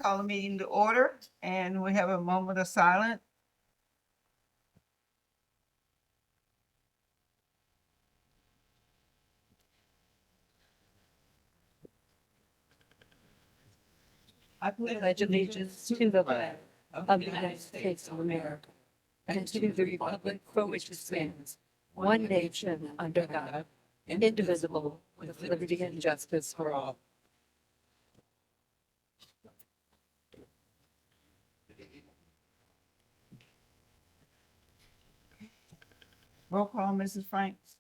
Call the meeting to order, and we have a moment of silence. I Pledge allegiance to the flag of the United States of America and to the republic for which it stands, one nation under God, indivisible, with liberty and justice for all. Roll call, Mrs. Franks.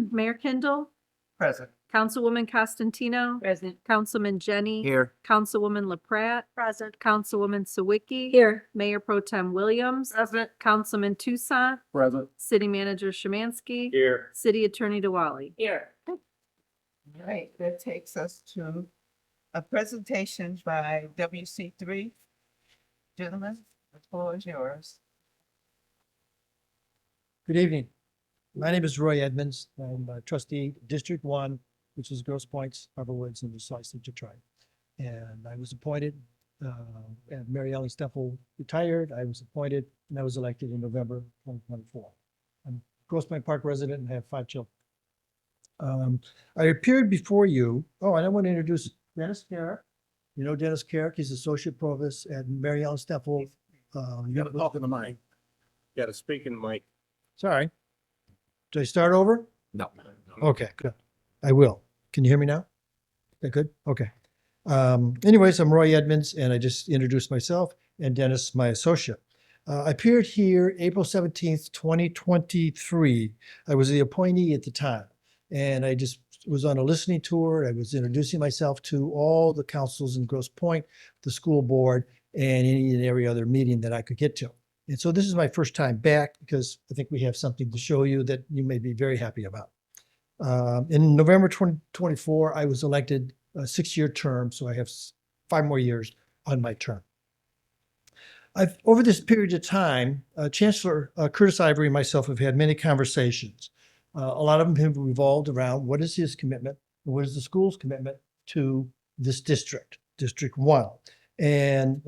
Mayor Kindle, Present. Councilwoman Costantino, Present. Councilman Jenny. Here. Councilwoman LaPrat. Present. Councilwoman Sawicki. Here. Mayor Pro Tem Williams. Present. Councilman Tucson. Present. City Manager Szymanski. Here. City Attorney DeWally. Here. All right, that takes us to a presentation by WC3. Gentlemen, the floor is yours. Good evening. My name is Roy Edmonds. I'm a trustee, District 1, which is Grosse Points, Harbor Woods, and the Slice Detroit. And I was appointed, and Mary Ellen Steffel retired. I was appointed, and I was elected in November 2024. I'm a Grosse Point Park resident and have 5 children. I appeared before you. Oh, and I want to introduce Dennis Carrick. You know Dennis Carrick. He's Associate Provost at Mary Ellen Steffel. You gotta talk in the mic. You gotta speak in the mic. Sorry. Did I start over? No. Okay, good. I will. Can you hear me now? Is that good? Okay. Anyways, I'm Roy Edmonds, and I just introduced myself, and Dennis, my associate. I appeared here April 17th, 2023. I was the appointee at the time, and I just was on a listening tour. I was introducing myself to all the councils in Grosse Pointe, the school board, and any and every other meeting that I could get to. And so this is my first time back because I think we have something to show you that you may be very happy about. In November 2024, I was elected a 6-year term, so I have 5 more years on my term. Over this period of time, Chancellor Curtis Ivory and myself have had many conversations. A lot of them have revolved around what is his commitment and what is the school's commitment to this district, District 1. And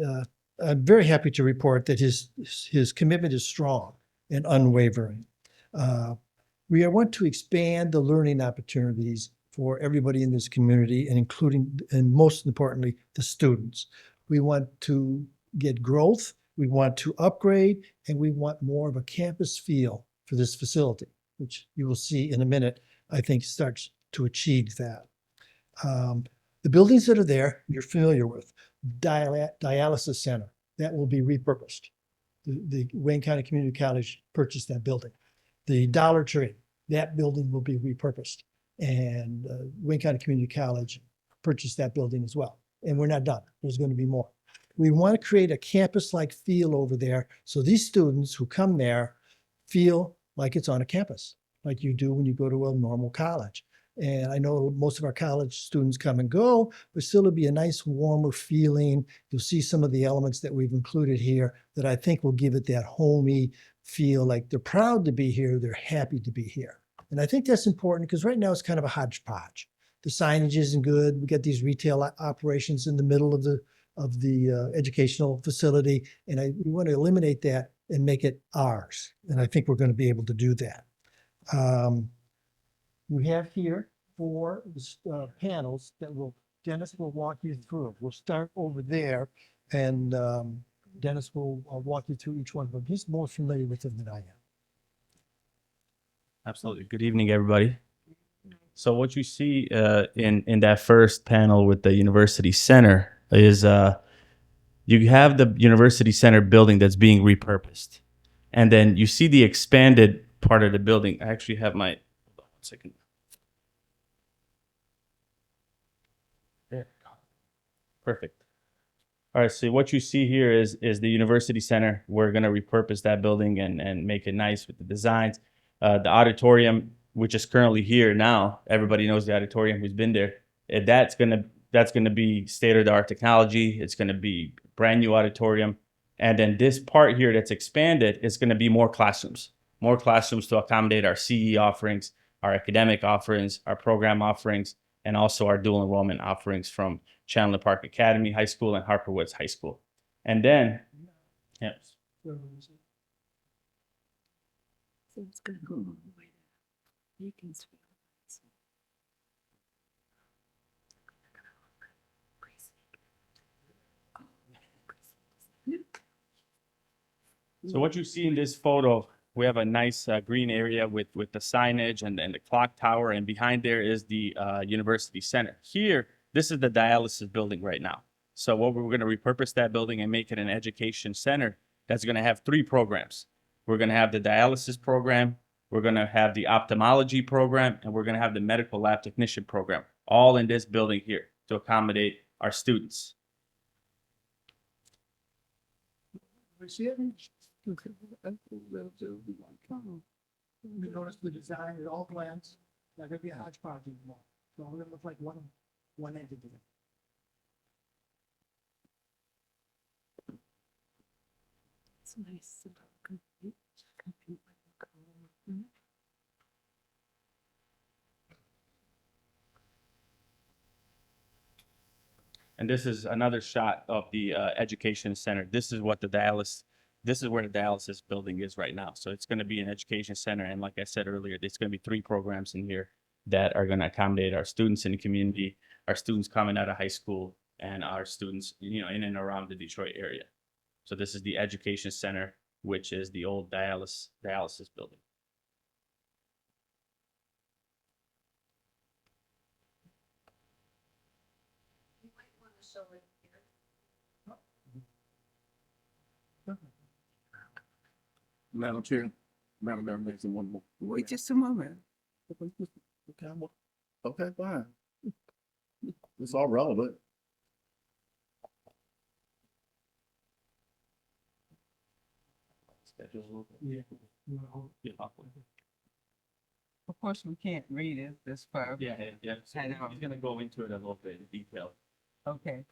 I'm very happy to report that his commitment is strong and unwavering. We want to expand the learning opportunities for everybody in this community, and including, and most importantly, the students. We want to get growth, we want to upgrade, and we want more of a campus feel for this facility, which you will see in a minute, I think starts to achieve that. The buildings that are there, you're familiar with. Dialysis center, that will be repurposed. The Wayne County Community College purchased that building. The Dollar Tree, that building will be repurposed. And Wayne County Community College purchased that building as well. And we're not done. There's going to be more. We want to create a campus-like feel over there so these students who come there feel like it's on a campus, like you do when you go to a normal college. And I know most of our college students come and go, but still it'll be a nice warmer feeling. You'll see some of the elements that we've included here that I think will give it that homey feel, like they're proud to be here, they're happy to be here. And I think that's important because right now it's kind of a hodgepodge. The signage isn't good. We got these retail operations in the middle of the educational facility, and we want to eliminate that and make it ours. And I think we're going to be able to do that. We have here 4 panels that Dennis will walk you through. We'll start over there, and Dennis will walk you through each one of them. He's more familiar with them than I am. Absolutely. Good evening, everybody. So what you see in that first panel with the University Center is you have the University Center building that's being repurposed. And then you see the expanded part of the building. I actually have my, hold on 1 second. There. Perfect. All right, so what you see here is the University Center. We're going to repurpose that building and make it nice with the designs. The auditorium, which is currently here now, everybody knows the auditorium who's been there. That's gonna be state-of-the-art technology. It's gonna be brand new auditorium. And then this part here that's expanded is gonna be more classrooms to accommodate our CE offerings, our academic offerings, our program offerings, and also our dual enrollment offerings from Chandler Park Academy High School, and Harper Woods High School. And then, yeah, So it's gonna go all the way to Beaconsfield. so what you see in this photo, we have a nice green area with the signage and the clock tower, and behind there is the University Center. Here, this is the dialysis building right now. So what we're going to repurpose that building and make it an education center that's going to have 3 programs. We're going to have the dialysis program, we're going to have the ophthalmology program, and we're going to have the medical lab technician program, all in this building here to accommodate our students. We see it? You notice the design at all glance, not gonna be a hodgepodge anymore. It's all gonna look like one entity. It's nice. And this is another shot of the education center. This is what this is where the dialysis building is right now. So it's going to be an education center. And like I said earlier, there's going to be 3 programs in here that are going to accommodate our students in the community, our students coming out of high school, and our students, you know, in and around the Detroit area. So this is the education center, which is the old dialysis building. Madam Chair, Madam Mayor, makes one more. Wait just a moment. Okay, fine. It's all relevant. Of course, we can't read it this far. Yeah. So I know. he's going to go into it a little bit in detail. Okay.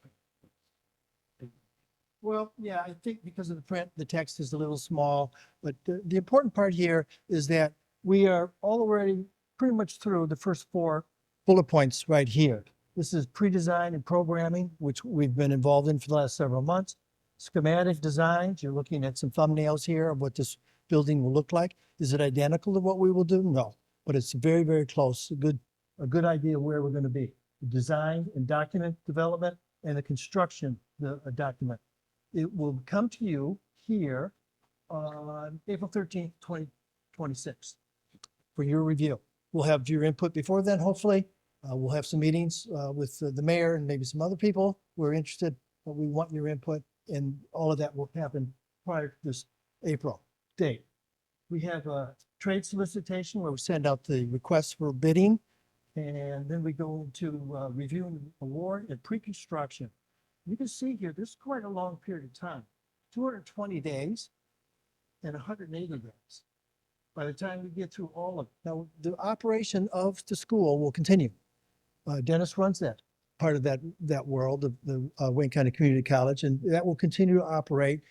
Well, yeah, I think because of the print, the text is a little small, but the important part here is that we are already pretty much through the first 4 bullet points right here. This is pre-design and programming, which we've been involved in for the last several months. Schematic designs, you're looking at some thumbnails here of what this building will look like. Is it identical to what we will do? No, but it's very, very close. A good idea of where we're going to be. The design and document development and the construction, the document. It will come to you here on April 13th, 2026 for your review. We'll have your input before then, hopefully. We'll have some meetings with the mayor and maybe some other people who are interested, but we want your input, and all of that will happen prior to this April date. We have a trade solicitation where we send out the requests for bidding, and then we go into review and award and pre-construction. You can see here, this is quite a long period of time, 220 days and 180 days. By the time we get through all of it. Now, the operation of the school will continue. Dennis runs that part of that world of the Wayne County Community College, and that will continue to operate.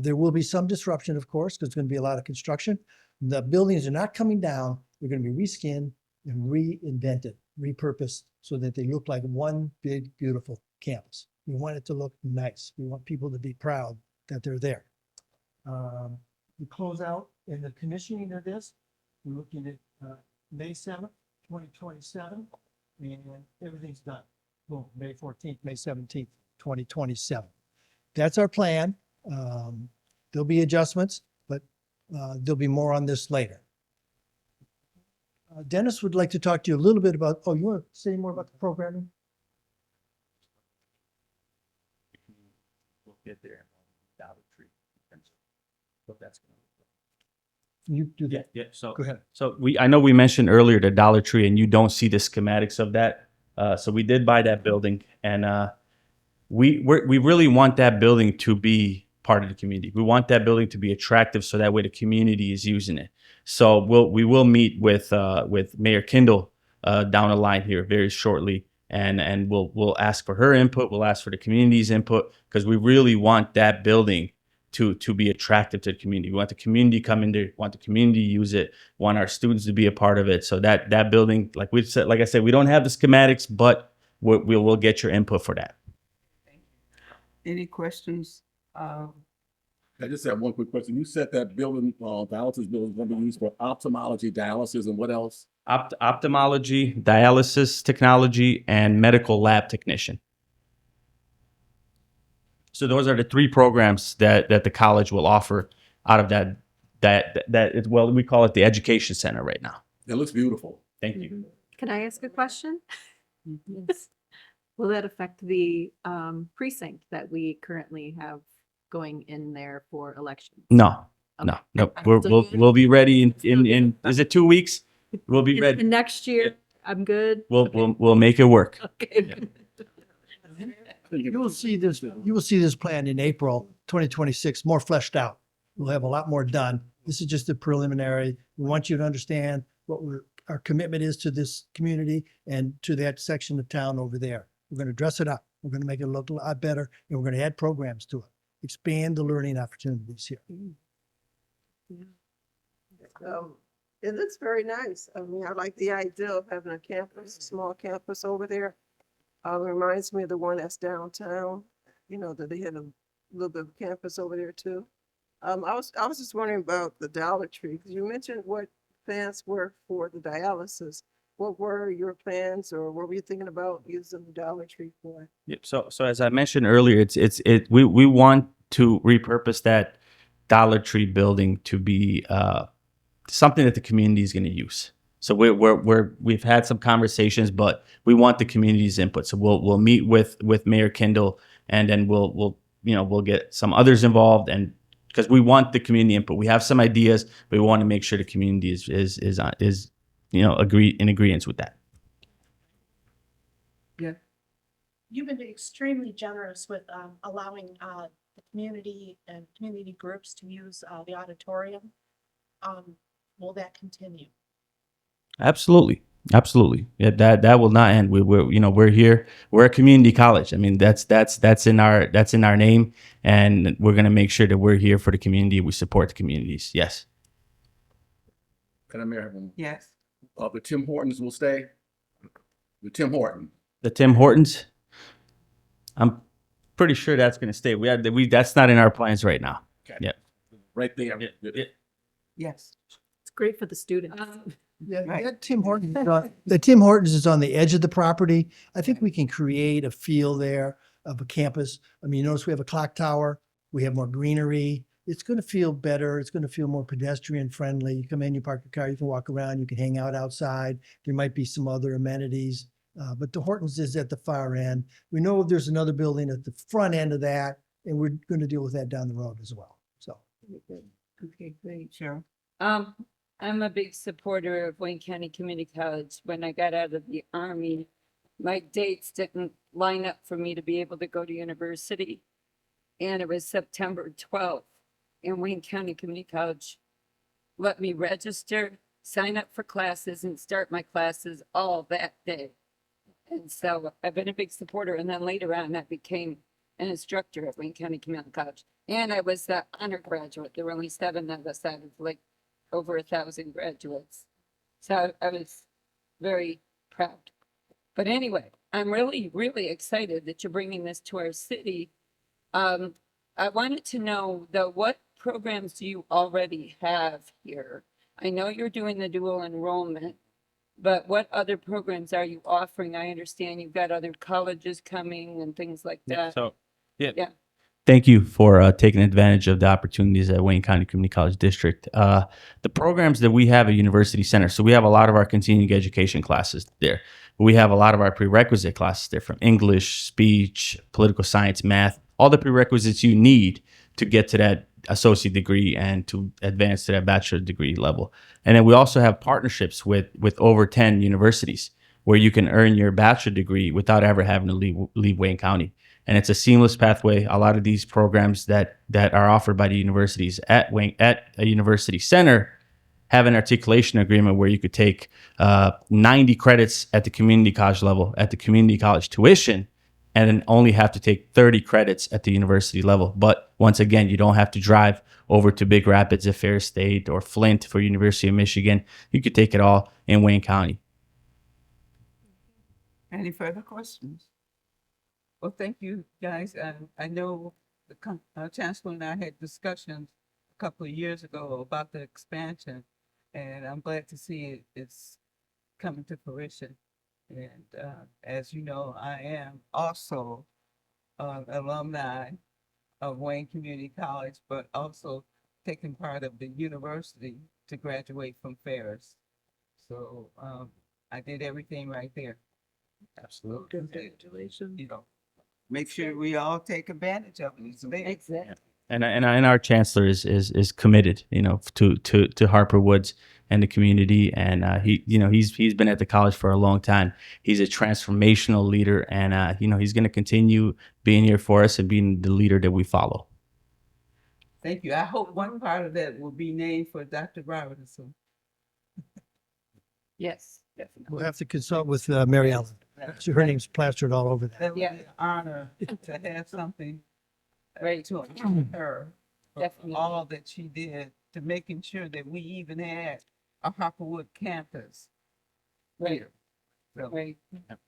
There will be some disruption, of course, because there's going to be a lot of construction. The buildings are not coming down. They're going to be reskinned and reinvented, repurposed so that they look like one big, beautiful campus. We want it to look nice. We want people to be proud that they're there. We close out in the commissioning of this. We're looking at May 7th, 2027, and everything's done. Boom, May 14th, May 17th, 2027. That's our plan. There'll be adjustments, but there'll be more on this later. Dennis would like to talk to you a little bit about, you want to say more about the programming? We'll get there. Dollar Tree. What that's going to look like. You do that. Yeah. So Go ahead. So I know we mentioned earlier the Dollar Tree, and you don't see the schematics of that. So we did buy that building, and we really want that building to be part of the community. We want that building to be attractive, so that way the community is using it. So we will meet with Mayor Kindle down the line here very shortly, and we'll ask for her input. We'll ask for the community's input, because we really want that building to be attractive to the community. We want the community to come in there, want the community to use it, want our students to be a part of it. So that building, like I said, we don't have the schematics, but we'll get your input for that. Any questions? I just have one quick question. You said that building, dialysis building is going to be used for ophthalmology, dialysis, and what else? Ophthalmology, dialysis technology, and medical lab technician. So those are the three programs that the college will offer out of well, we call it the education center right now. It looks beautiful. Thank you. Can I ask a question? Mhm. Will that affect the precinct that we currently have going in there for election? No, Okay. no. So We'll be ready in is it 2 weeks? We'll be And ready. next year, I'm good. We'll make it work. Okay. You will see this plan in April 2026, more fleshed out. We'll have a lot more done. This is just a preliminary. We want you to understand what our commitment is to this community and to that section of town over there. We're going to dress it up. We're going to make it look a lot better, and we're going to add programs to it. Expand the learning opportunities here. It looks very nice. I mean, I like the idea of having a campus, a small campus over there. It reminds me of the one that's downtown, you know, that they had a little bit of campus over there too. I was just wondering about the Dollar Tree, 'cause you mentioned what plans were for the dialysis. What were your plans, or what were you thinking about using the Dollar Tree for? Yep. So as I mentioned earlier, we want to repurpose that Dollar Tree building to be something that the community is going to use. So we've had some conversations, but we want the community's input. So we'll meet with Mayor Kindle, and then we'll get some others involved, and because we want the community input. We have some ideas, but we want to make sure the community is in agreement with that. You've been extremely generous with allowing the community and community groups to use the auditorium. Will that continue? Absolutely. Yeah, that will not end. We're here. We're a community college. I mean, that's in our name, and we're gonna make sure that we're here for the community. We support the communities. Yes. Can I have one? Yes. The Tim Hortons will stay? The Tim Horton. The Tim Hortons. I'm pretty sure that's gonna stay. That's not in our plans right now. Okay. Yeah. Right there. Yes. It's great for the students. Yeah, Right. that Tim Hortons, the Tim Hortons is on the edge of the property. I think we can create a feel there of a campus. I mean, you notice we have a clock tower. We have more greenery. It's going to feel better. It's going to feel more pedestrian friendly. You come in, you park your car, you can walk around, you can hang out outside. There might be some other amenities, but the Hortons is at the far end. We know there's another building at the front end of that, and we're going to deal with that down the road as well. So. Okay, great, Cheryl. I'm a big supporter of Wayne County Community College. When I got out of the Army, my dates didn't line up for me to be able to go to university. And it was September 12th, and Wayne County Community College let me register, sign up for classes, and start my classes all that day. And so I've been a big supporter. And then later on, I became an instructor at Wayne County Community College. And I was the honor graduate. There were only 7 of us out of like over 1,000 graduates. So I was very proud. But anyway, I'm really, really excited that you're bringing this to our city. I wanted to know though, what programs do you already have here? I know you're doing the dual enrollment, but what other programs are you offering? I understand you've got other colleges coming and things like that. Yeah. Thank you for taking advantage of the opportunities at Wayne County Community College District. The programs that we have at University Center, so we have a lot of our continuing education classes there. We have a lot of our prerequisite classes there, from English, speech, political science, math, all the prerequisites you need to get to that associate degree and to advance to that bachelor degree level. And then we also have partnerships with over 10 universities where you can earn your bachelor degree without ever having to leave Wayne County. And it's a seamless pathway. A lot of these programs that are offered by the universities at a university center have an articulation agreement where you could take 90 credits at the community college level at the community college tuition, and then only have to take 30 credits at the university level. But once again, you don't have to drive over to Big Rapids at Ferris State or Flint for University of Michigan. You could take it all in Wayne County. Any further questions? Well, thank you, guys. I know the Chancellor and I had discussions a couple of years ago about the expansion, and I'm glad to see it's coming to fruition. And as you know, I am also alumni of Wayne Community College, but also taking part of the university to graduate from Ferris. So I did everything right there. Absolutely. Congratulations. You know, make sure we all take advantage of it. It's there. Exactly. And our chancellor is committed, you know, to Harper Woods and the community. And he's been at the college for a long time. He's a transformational leader, and he's going to continue being here for us and being the leader that we follow. Thank you. I hope one part of that will be named for Dr. Robertson. Yes. We'll have to consult with Mary Ellen. So her name's plastered all over that. That would Yeah. be an honor to have something Right. to her for Definitely. all that she did to making sure that we even had a Harperwood campus. Right. here. So, Right.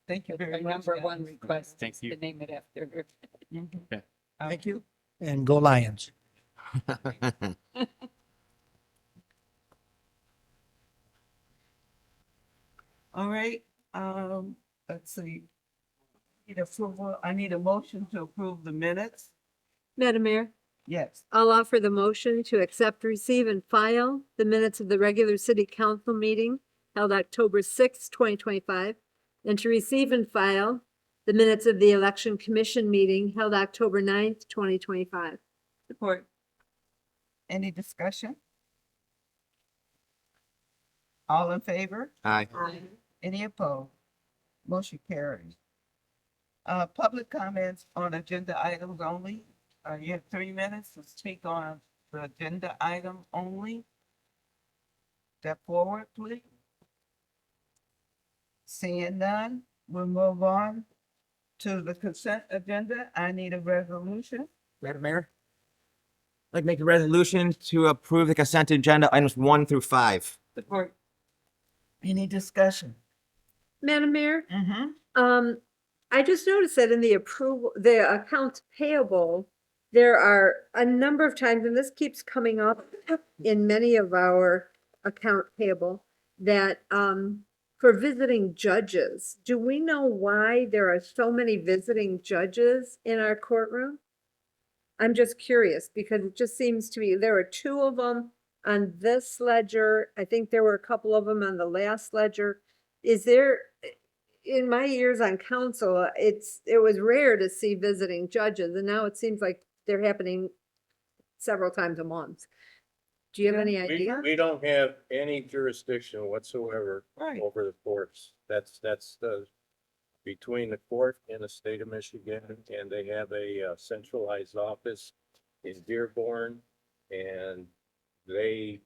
thank you That's very our much. number guys. one request. Thank you. To name it after her. Thank you. And go Lions. All right, let's see. I need a motion to approve the minutes. Madam Mayor, Yes, I'll offer the motion to accept, receive, and file the minutes of the regular city council meeting held October sixth, 2025, and to receive and file the minutes of the election commission meeting held October 9th, 2025. support. Any discussion? All in favor? Aye. Any opposed? Motion carries. Public comments on agenda items only. You have 3 minutes to speak on the agenda item only. Step forward, please. Seeing none, we'll move on to the consent agenda. I need a resolution. Madam Mayor? I'd like to make a resolution to approve the consent agenda items 1 through 5. Support. Any discussion? Madam Mayor, Mm-hmm. I just noticed that in the approval, the accounts payable, there are a number of times, and this keeps coming up in many of our account payable, that for visiting judges, do we know why there are so many visiting judges in our courtroom? I'm just curious because it just seems to me there were 2 of them on this ledger. I think there were a couple of them on the last ledger. Is there, in my years on council, it was rare to see visiting judges, and now it seems like they're happening several times a month. Do you have any idea? We don't have any jurisdiction whatsoever Right. over the courts. That's the, between the court and the state of Michigan, and they have a centralized office in Dearborn, and they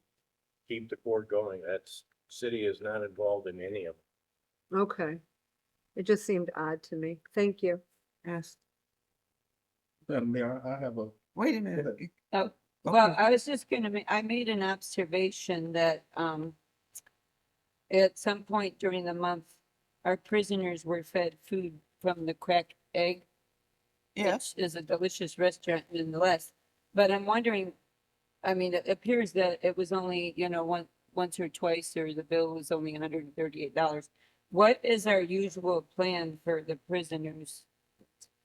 keep the court going. That's, city is not involved in any of it. Okay. It just seemed odd to me. Thank you. Yes. Madam Mayor, I have a, Wait a minute. Oh, well, Okay. I was just I made an observation that, at some point during the month, our prisoners were fed food from the Cracked Egg. Yes. Which is a delicious restaurant nonetheless. But I'm wondering, I mean, it appears that it was only, once or twice, or the bill was only $138. What is our usual plan for the prisoners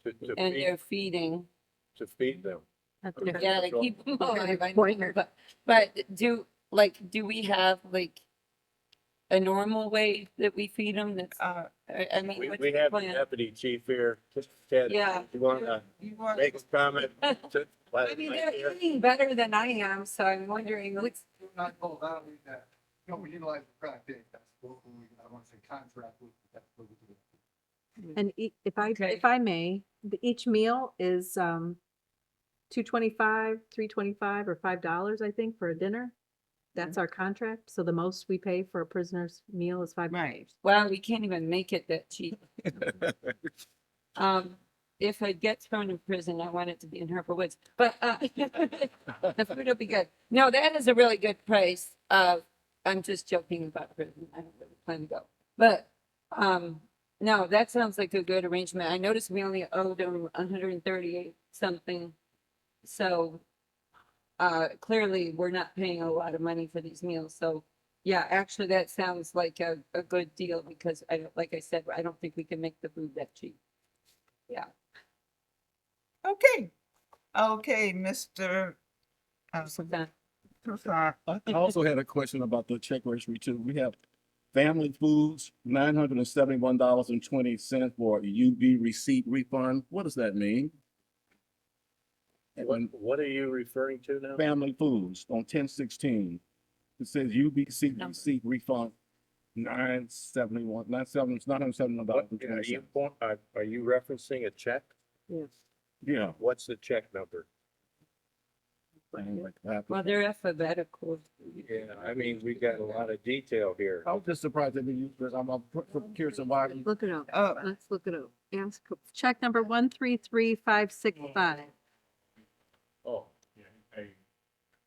To and feed, their feeding? to feed them. You gotta keep them alive, I Point. know, but do we have like a normal way that we feed them? That's, I mean, We what's we the have the plan? deputy chief here. Ted, Yeah. you wanna You want, make a comment? I mean, they're eating better than I am, so I'm wondering, what's, Not called out with that. No, we utilize the crack date. That's what we, I want to say contract with, that's what we do. And Okay. if I may, each meal is $2.25, $3.25, or $5, I think, for a dinner. That's our contract. So the most we pay for a prisoner's meal is $5. right. wow, we can't even make it that cheap. If I get thrown in prison, I want it to be in Harper Woods, but, the food will be good. No, that is a really good price. I'm just joking about prison. I don't really plan to go. But, No, that sounds like a good arrangement. I noticed we only owed them 138 something. So, clearly we're not paying a lot of money for these meals. So, yeah, actually that sounds like a good deal because like I said, I don't think we can make the food that cheap. Yeah. Okay. Okay, Mr. So that- Toussaint. I also had a question about the check registry too. We have Family Foods, $971.20 for UB receipt refund. What does that mean? What are you referring to now? Family Foods on 1016. It says UBC receipt refund, $971. Are you referencing a check? Yeah. What's the check number? Well, they're alphabetical. Yeah, I mean, we got a lot of detail here. I was just surprised that you, because I'm curious why. Look it up. Oh. Let's look it up. Ask, check number 133565. Oh.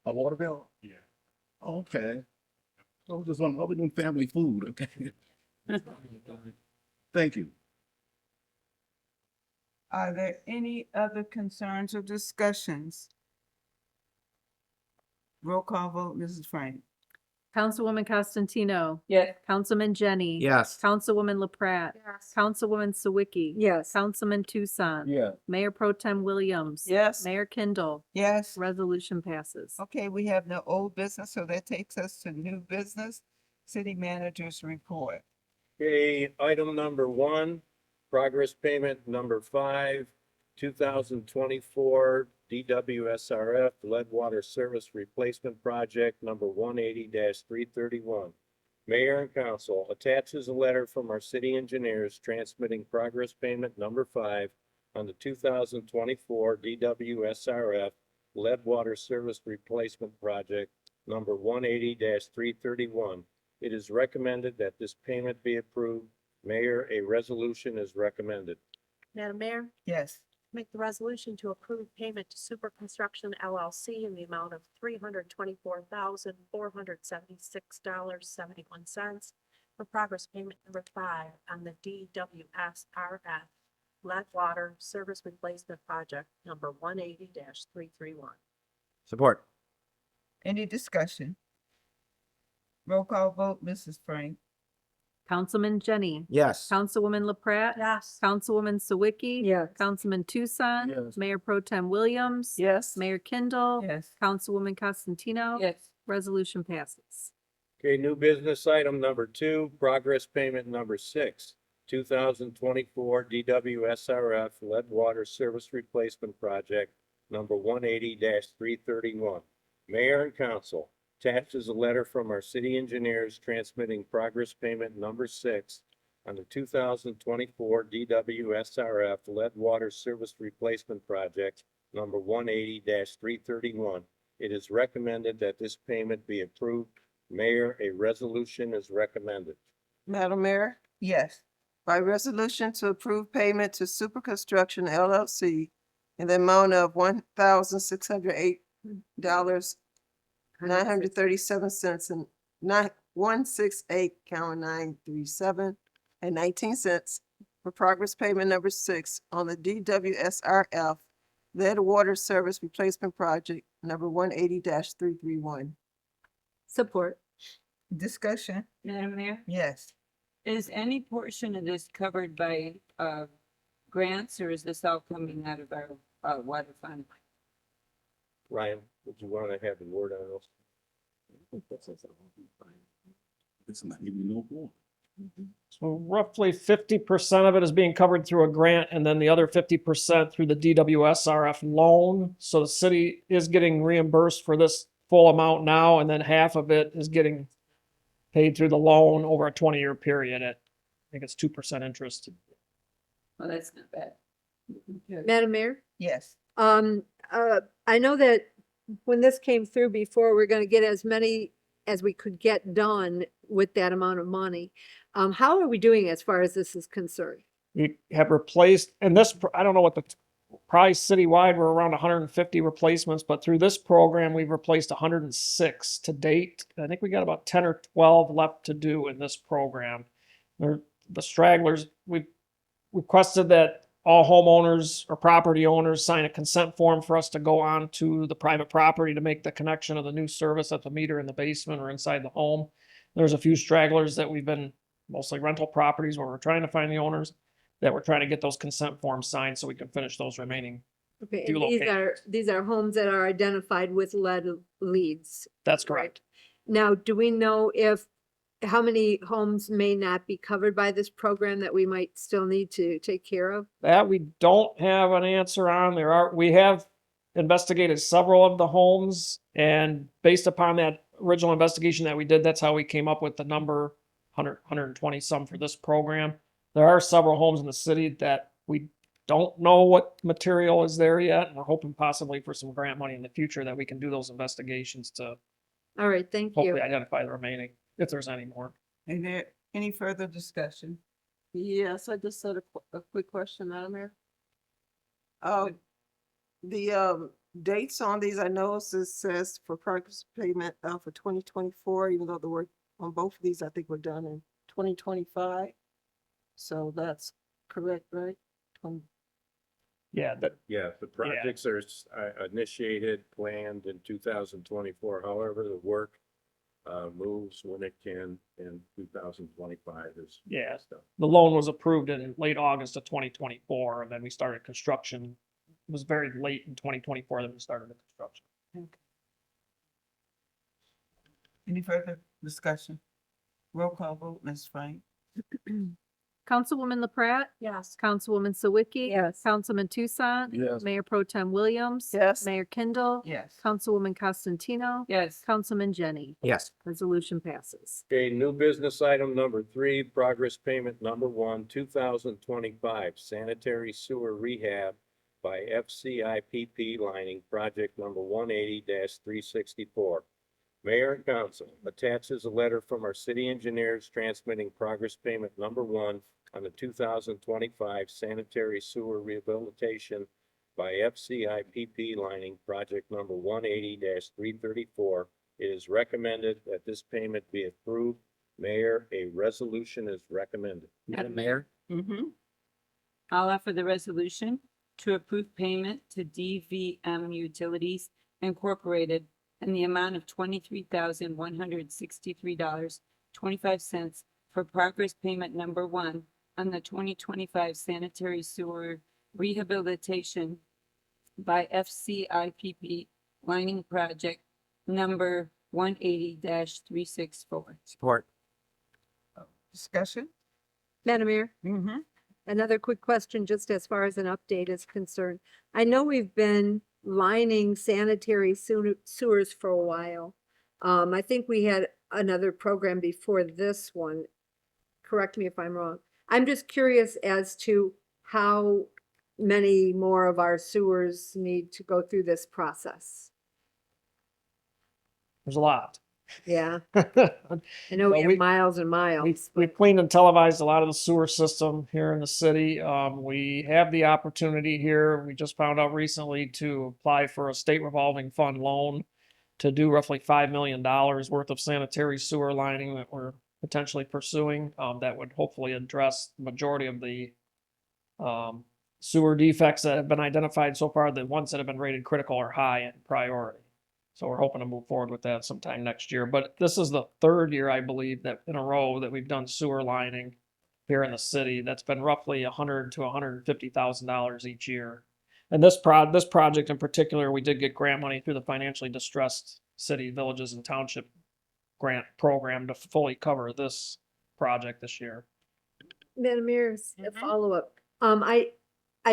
A water bill? Yeah. Okay. I was just wondering, other than family food, okay? Thank you. Are there any other concerns or discussions? Roll call vote, Mrs. Frank. Councilwoman Constantino. Yeah. Councilman Jenny. Yes. Councilwoman LaPrat. Yes. Councilwoman Sawicki. Yes. Councilman Tucson. Yeah. Mayor Pro Tem Williams. Yes. Mayor Kindle. Yes. Resolution passes. Okay, we have no old business, so that takes us to new business. City managers report. Okay, item number 1, progress payment number 5, 2024 DWSRF lead water service replacement project number 180-331. Mayor and council attaches a letter from our city engineers transmitting progress payment number 5 on the 2024 DWSRF lead water service replacement project number 180-331. It is recommended that this payment be approved. Mayor, a resolution is recommended. Madam Mayor, Yes. make the resolution to approve payment to Super Construction LLC in the amount of $324,476.71 for progress payment number 5 on the DWSRF lead water service replacement project number 180-331. Support. Any discussion? Roll call vote, Mrs. Frank. Councilman Jenny. Yes. Councilwoman LaPrat. Yes. Councilwoman Sawicki. Yes. Councilman Tucson. Yes. Mayor Pro Tem Williams. Yes. Mayor Kindle. Yes. Councilwoman Constantino. Yes. Resolution passes. Okay, new business item number 2, progress payment number 6, 2024 DWSRF lead water service replacement project number 180-331. Mayor and council, attached is a letter from our city engineers transmitting progress payment number 6 on the 2024 DWSRF lead water service replacement project number 180-331. It is recommended that this payment be approved. Mayor, a resolution is recommended. Madam Mayor, Yes. by resolution to approve payment to Super Construction LLC in the amount of $1,608, 937 and 168,937 and 19 cents for progress payment number 6 on the DWSRF lead water service replacement project number 180-331. Support. Discussion? Madam Mayor, Yes. is any portion of this covered by, grants or is this all coming out of our, water fund? Ryan, would you want to have the word on this? It's not even no more. So roughly 50% of it is being covered through a grant and then the other 50% through the DWSRF loan. So the city is getting reimbursed for this full amount now, and then half of it is getting paid through the loan over a 20-year period at, I think it's 2% interest. Well, that's not bad. Okay. Madam Mayor? Yes. I know that when this came through before, we're gonna get as many as we could get done with that amount of money. How are we doing as far as this is concerned? We have replaced, and this, I don't know what the price citywide, we're around 150 replacements, but through this program, we've replaced 106 to date. I think we got about 10 or 12 left to do in this program. the stragglers, we requested that all homeowners or property owners sign a consent form for us to go on to the private property to make the connection of the new service at the meter in the basement or inside the home. There's a few stragglers that we've been, mostly rental properties where we're trying to find the owners, that we're trying to get those consent forms signed so we can finish those remaining. Okay, few and these are homes that are identified with lead leads. That's correct. Now, do we know how many homes may not be covered by this program that we might still need to take care of? That we don't have an answer on. We have investigated several of the homes, and based upon that original investigation that we did, that's how we came up with the number 120 some for this program. There are several homes in the city that we don't know what material is there yet, and we're hoping possibly for some grant money in the future that we can do those investigations to All right, thank you. hopefully identify the remaining, if there's any more. Is there any further discussion? Yes, I just had a quick question, Madam Mayor. The dates on these, I noticed it says for progress payment for 2024, even though the work on both of these, I think were done in 2025. So that's correct, right? Yeah, Yeah, the projects are initiated, planned in 2024. However, the work moves when it can in 2025 is. Yeah. stuff. the loan was approved in late August of 2024, and then we started construction. It was very late in 2024 that we started the construction. Any further discussion? Roll call vote, Ms. Frank. Councilwoman LaPrat, Yes. Councilwoman Sawicki. Yes. Councilman Tucson. Yes. Mayor Pro Tem Williams. Yes. Mayor Kindle. Yes. Councilwoman Costantino. Yes. Councilman Jenny. Yes. Resolution passes. Okay, new business item number 3, progress payment number 1, 2025, sanitary sewer rehab by FCIPP lining, project number 180-364. Mayor and council attaches a letter from our city engineers transmitting progress payment number 1 on the 2025 sanitary sewer rehabilitation by FCIPP lining, project number 180-334. It is recommended that this payment be approved. Mayor, a resolution is recommended. Madam Mayor, I'll offer the resolution to approve payment to DVM Utilities Incorporated in the amount of $23,163.25 for progress payment number 1 on the 2025 sanitary sewer rehabilitation by FCIPP lining project number 180-364. support. Discussion? Madam Mayor? Mm-hmm. Another quick question, just as far as an update is concerned. I know we've been lining sanitary sewers for a while. I think we had another program before this one. Correct me if I'm wrong. I'm just curious as to how many more of our sewers need to go through this process. There's a lot. Yeah, I know Well, we have miles and miles. We cleaned and televised a lot of the sewer system here in the city. We have the opportunity here, we just found out recently, to apply for a state revolving fund loan to do roughly $5 million worth of sanitary sewer lining that we're potentially pursuing. That would hopefully address the majority of the sewer defects that have been identified so far, the ones that have been rated critical or high in priority. So we're hoping to move forward with that sometime next year. But this is the third year, I believe, that in a row that we've done sewer lining here in the city. That's been roughly $100,000 to $150,000 each year. And this project in particular, we did get grant money through the financially distressed city, villages, and township grant program to fully cover this project this year. Madam Mayor, a follow-up. I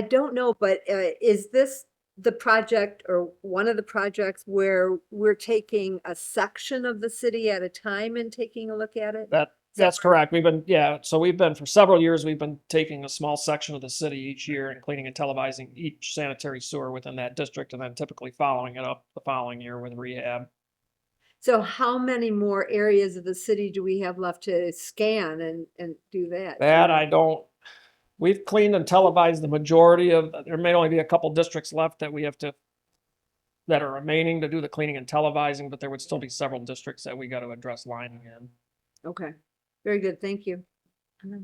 don't know, but is this the project or one of the projects where we're taking a section of the city at a time and taking a look at it? That's correct. We've been for several years, we've been taking a small section of the city each year and cleaning and televising each sanitary sewer within that district, and then typically following it up the following year with rehab. So how many more areas of the city do we have left to scan and do that? We've cleaned and televised the majority of, there may only be a couple districts left that that are remaining to do the cleaning and televising, but there would still be several districts that we got to address lining in. Okay, very good, thank you. Yeah.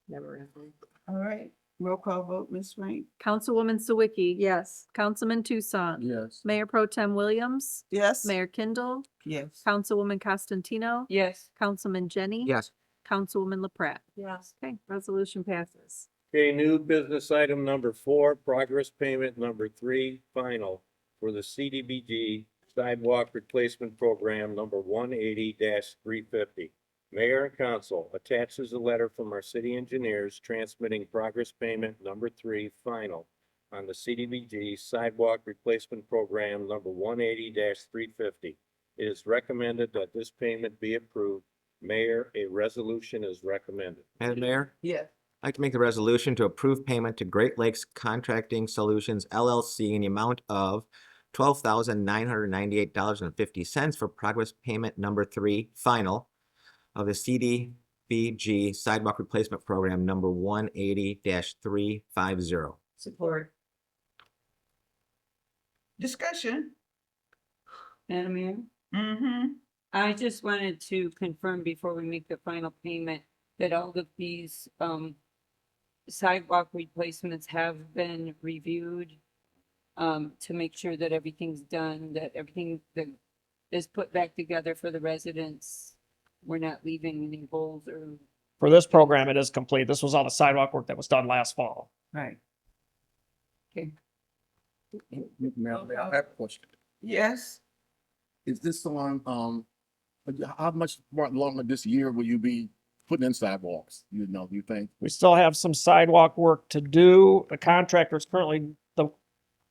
Never ending. All right, roll call vote, Ms. Frank? Councilwoman Sawicki. Yes. Councilman Tucson. Yes. Mayor Pro Tem Williams. Yes. Mayor Kindle. Yes. Councilwoman Costantino. Yes. Councilman Jenny. Yes. Councilwoman LaPrat. Yes. Okay, resolution passes. Okay, new business item number 4, progress payment number 3, final for the CDBG sidewalk replacement program number 180-350. Mayor and council attaches a letter from our city engineers transmitting progress payment number 3, final on the CDBG sidewalk replacement program number 180-350. It is recommended that this payment be approved. Mayor, a resolution is recommended. Madam Mayor, Yes. I'd like to make the resolution to approve payment to Great Lakes Contracting Solutions LLC in the amount of $12,998.50 for progress payment number 3, final of the CDBG sidewalk replacement program number 180-350. Support. Discussion? Madam Mayor? Mm-hmm. I just wanted to confirm before we make the final payment that all of these, sidewalk replacements have been reviewed, to make sure that everything's done, that everything that is put back together for the residents. We're not leaving any holes or, For this program, it is complete. This was all the sidewalk work that was done last fall. Right. Okay. Ma'am, I have a question. Yes. Is this on, how much more longer this year will you be putting in sidewalks? You know, do you think? We still have some sidewalk work to do. The contractor's currently, the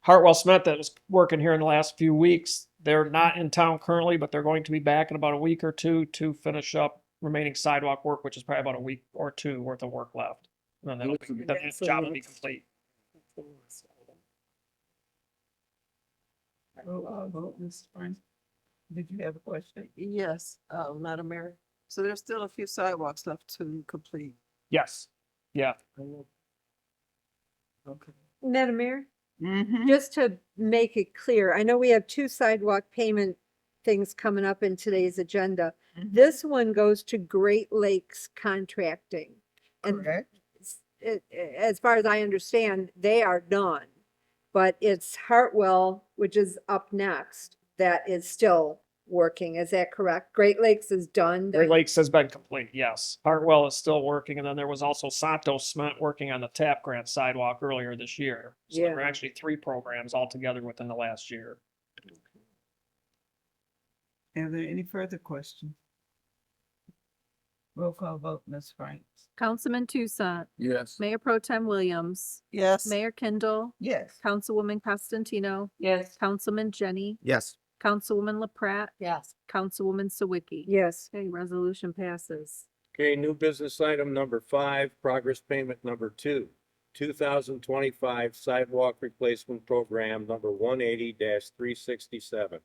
Hartwell Cement that was working here in the last few weeks, they're not in town currently, but they're going to be back in about a week or two to finish up remaining sidewalk work, which is probably about a week or two worth of work left. And then the job will be complete. Roll call vote, Ms. Frank? Did you have a question? Yes, Madam Mayor. So there's still a few sidewalks left to complete. Yes. Yeah. Okay. Madam Mayor, Mm-hmm. just to make it clear, I know we have 2 sidewalk payment things coming up in today's agenda. Mhm. This one goes to Great Lakes Contracting. And Correct. as far as I understand, they are done. But it's Hartwell, which is up next, that is still working. Is that correct? Great Lakes is done. Great Lakes has been complete, yes. Hartwell is still working, and then there was also Santos Cement working on the TAP grant sidewalk earlier this year. So there were Yeah. actually 3 programs altogether within the last year. Are there any further questions? Roll call vote, Ms. Frank? Councilman Tucson. Yes. Mayor Pro Tem Williams. Yes. Mayor Kindle. Yes. Councilwoman Costantino. yes. Councilman Jenny. Yes. Councilwoman LaPrat. Yes. Councilwoman Sawicki. Yes. Okay, resolution passes. Okay, new business item number 5, progress payment number 2, 2025 sidewalk replacement program number 180-367.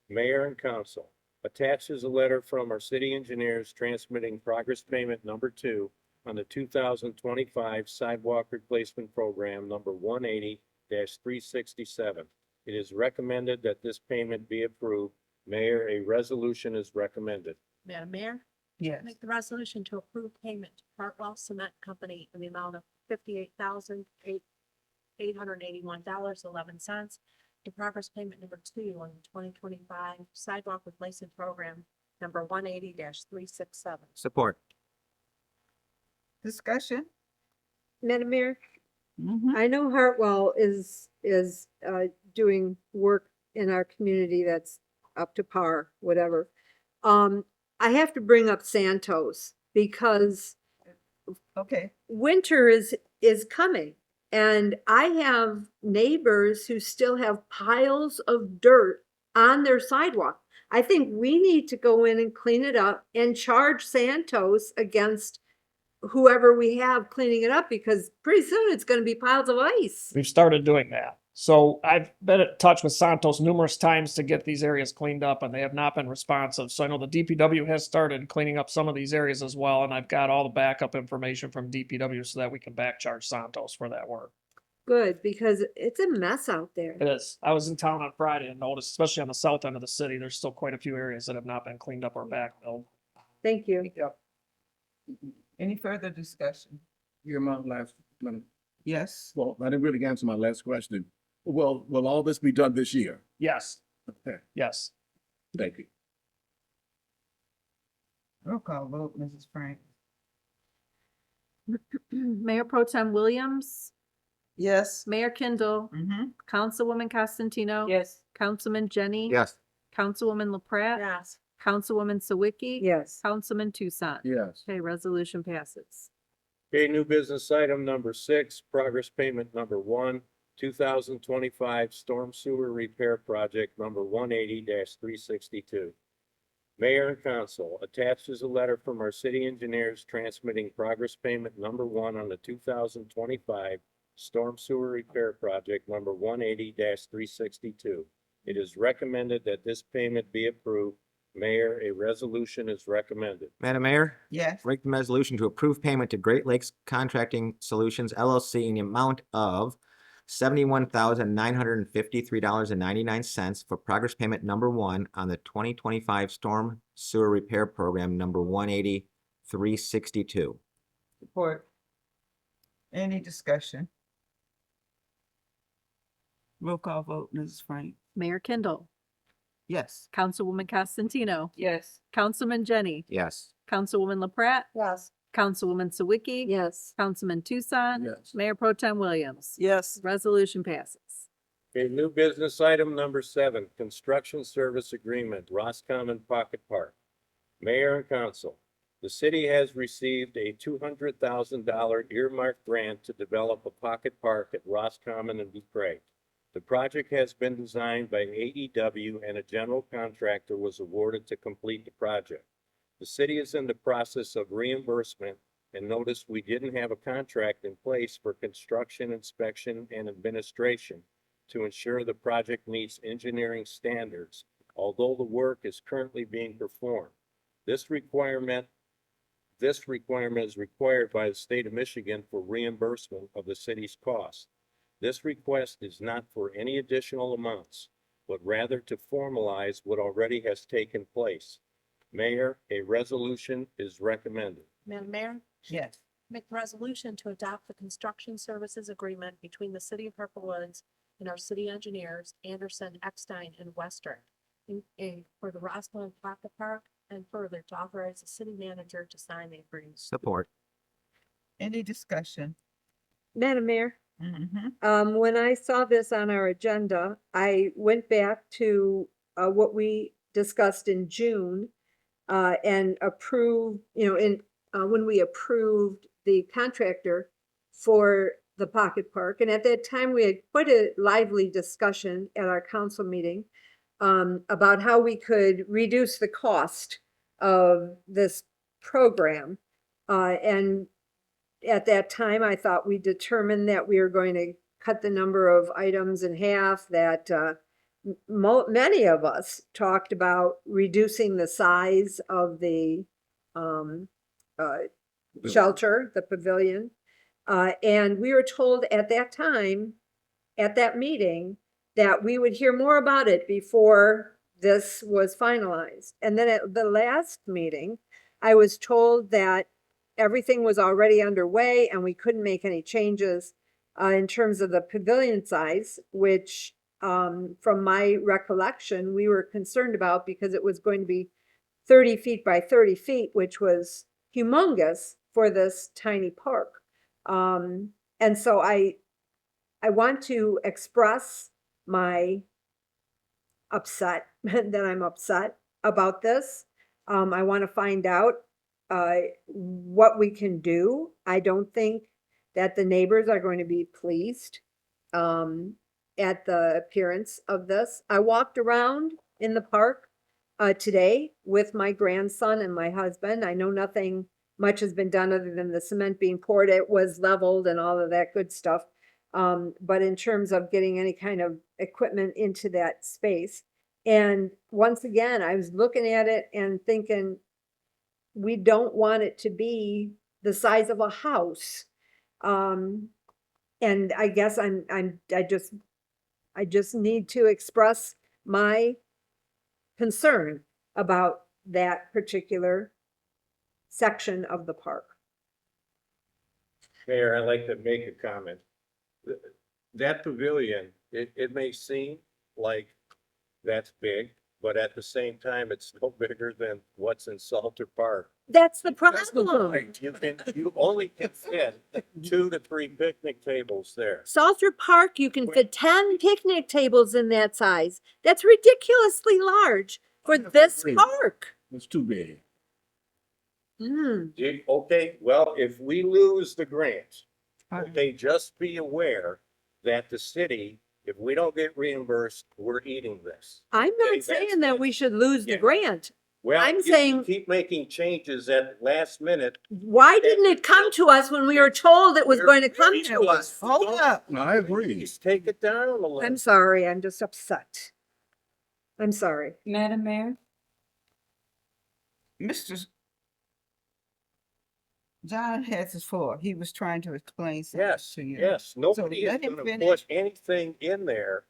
Mayor and council attaches a letter from our city engineers transmitting progress payment number 2 on the 2025 sidewalk replacement program number 180-367. It is recommended that this payment be approved. Mayor, a resolution is recommended. Madam Mayor? Yes. Make the resolution to approve payment to Hartwell Cement Company in the amount of $58,881.11 to progress payment number 2 on the 2025 sidewalk replacement program number 180-367. Support. Discussion? Madam Mayor, Mm-hmm. I know Hartwell is doing work in our community that's up to par, whatever. I have to bring up Santos because Okay. winter is coming, and I have neighbors who still have piles of dirt on their sidewalk. I think we need to go in and clean it up and charge Santos against whoever we have cleaning it up, because pretty soon it's going to be piles of ice. We've started doing that. So I've been in touch with Santos numerous times to get these areas cleaned up, and they have not been responsive. So I know the DPW has started cleaning up some of these areas as well, and I've got all the backup information from DPW so that we can back charge Santos for that work. Good, because it's a mess out there. It is. I was in town on Friday and noticed, especially on the south end of the city, there's still quite a few areas that have not been cleaned up or backfilled. Thank you. Any further discussion? Here, my last, Yes? well, I didn't really answer my last question. Well, will all this be done this year? Yes, Okay, yes. thank you. Roll call vote, Mrs. Frank. Mayor Pro Tem Williams, Yes. Mayor Kindle, Mm-hmm. Councilwoman Costantino. Yes. Councilman Jenny. Yes. Councilwoman LaPrat. Yes. Councilwoman Sawicki. Yes. Councilman Tucson. Yes. Okay, resolution passes. Okay, new business item number 6, progress payment number 1, 2025 storm sewer repair project number 180-362. Mayor and council, attached is a letter from our city engineers transmitting progress payment number 1 on the 2025 storm sewer repair project number 180-362. It is recommended that this payment be approved. Mayor, a resolution is recommended. Madam Mayor, Yes? make the resolution to approve payment to Great Lakes Contracting Solutions LLC in the amount of $71,953.99 for progress payment number 1 on the 2025 storm sewer repair program number 180-362. Support. Any discussion? Roll call vote, Mrs. Frank. Mayor Kindle, Yes? Councilwoman Costantino. Yes. Councilman Jenny. Yes. Councilwoman LaPrat. Yes. Councilwoman Sawicki. Yes. Councilman Tucson. Yes. Mayor Pro Tem Williams. Yes. Resolution passes. Okay, new business item number 7, construction service agreement, Roscommon Pocket Park. Mayor and council, the city has received a $200,000 earmark grant to develop a pocket park at Roscommon and Dupre. The project has been designed by AEW and a general contractor was awarded to complete the project. The city is in the process of reimbursement and noticed we didn't have a contract in place for construction, inspection, and administration to ensure the project meets engineering standards, although the work is currently being performed. This requirement is required by the state of Michigan for reimbursement of the city's costs. This request is not for any additional amounts, but rather to formalize what already has taken place. Mayor, a resolution is recommended. Madam Mayor, Yes. make the resolution to adopt the construction services agreement between the city of Harper Woods and our city engineers, Anderson, Eckstein, and Western, for the Roscommon Pocket Park, and further to authorize the city manager to sign the agreement. Support. Any discussion? Madam Mayor, Mm-hmm. when I saw this on our agenda, I went back to what we discussed in June and approved, when we approved the contractor for the pocket park. And at that time, we had quite a lively discussion at our council meeting about how we could reduce the cost of this program. And at that time, I thought we determined that we were going to cut the number of items in half, that many of us talked about reducing the size of the shelter, the pavilion. And we were told at that time, at that meeting, that we would hear more about it before this was finalized. And then at the last meeting, I was told that everything was already underway and we couldn't make any changes in terms of the pavilion size, which from my recollection, we were concerned about because it was going to be 30 feet by 30 feet, which was humongous for this tiny park. And so I want to express my upset that I'm upset about this. I want to find out what we can do. I don't think that the neighbors are going to be pleased at the appearance of this. I walked around in the park today with my grandson and my husband. I know nothing much has been done other than the cement being poured. It was leveled and all of that good stuff. But in terms of getting any kind of equipment into that space. And once again, I was looking at it and thinking, we don't want it to be the size of a house. And I guess I just need to express my concern about that particular section of the park. Mayor, I'd like to make a comment. That pavilion, it may seem like that's big, but at the same time, it's no bigger than what's in Salter Park. That's the That's the problem. point. You only can fit 2 to 3 picnic tables there. Salter Park, you can fit 10 picnic tables in that size. That's ridiculously large for this agree. park. It's too big. Okay, well, if we lose the grant, okay, just be aware that the city, if we don't get reimbursed, we're eating this. I'm Okay, not that's- saying that we should lose the Yeah. grant. Well, I'm you saying- keep making changes at last minute. Why didn't it come to us when we were told it was You're going to come very to good. us? Hold up. I agree. Please take it down a little. I'm sorry, I'm just upset. I'm sorry. Madam Mayor? Mr. John has his floor. He was trying to explain something Yes, to you. yes, nobody is let him gonna finish. put anything in there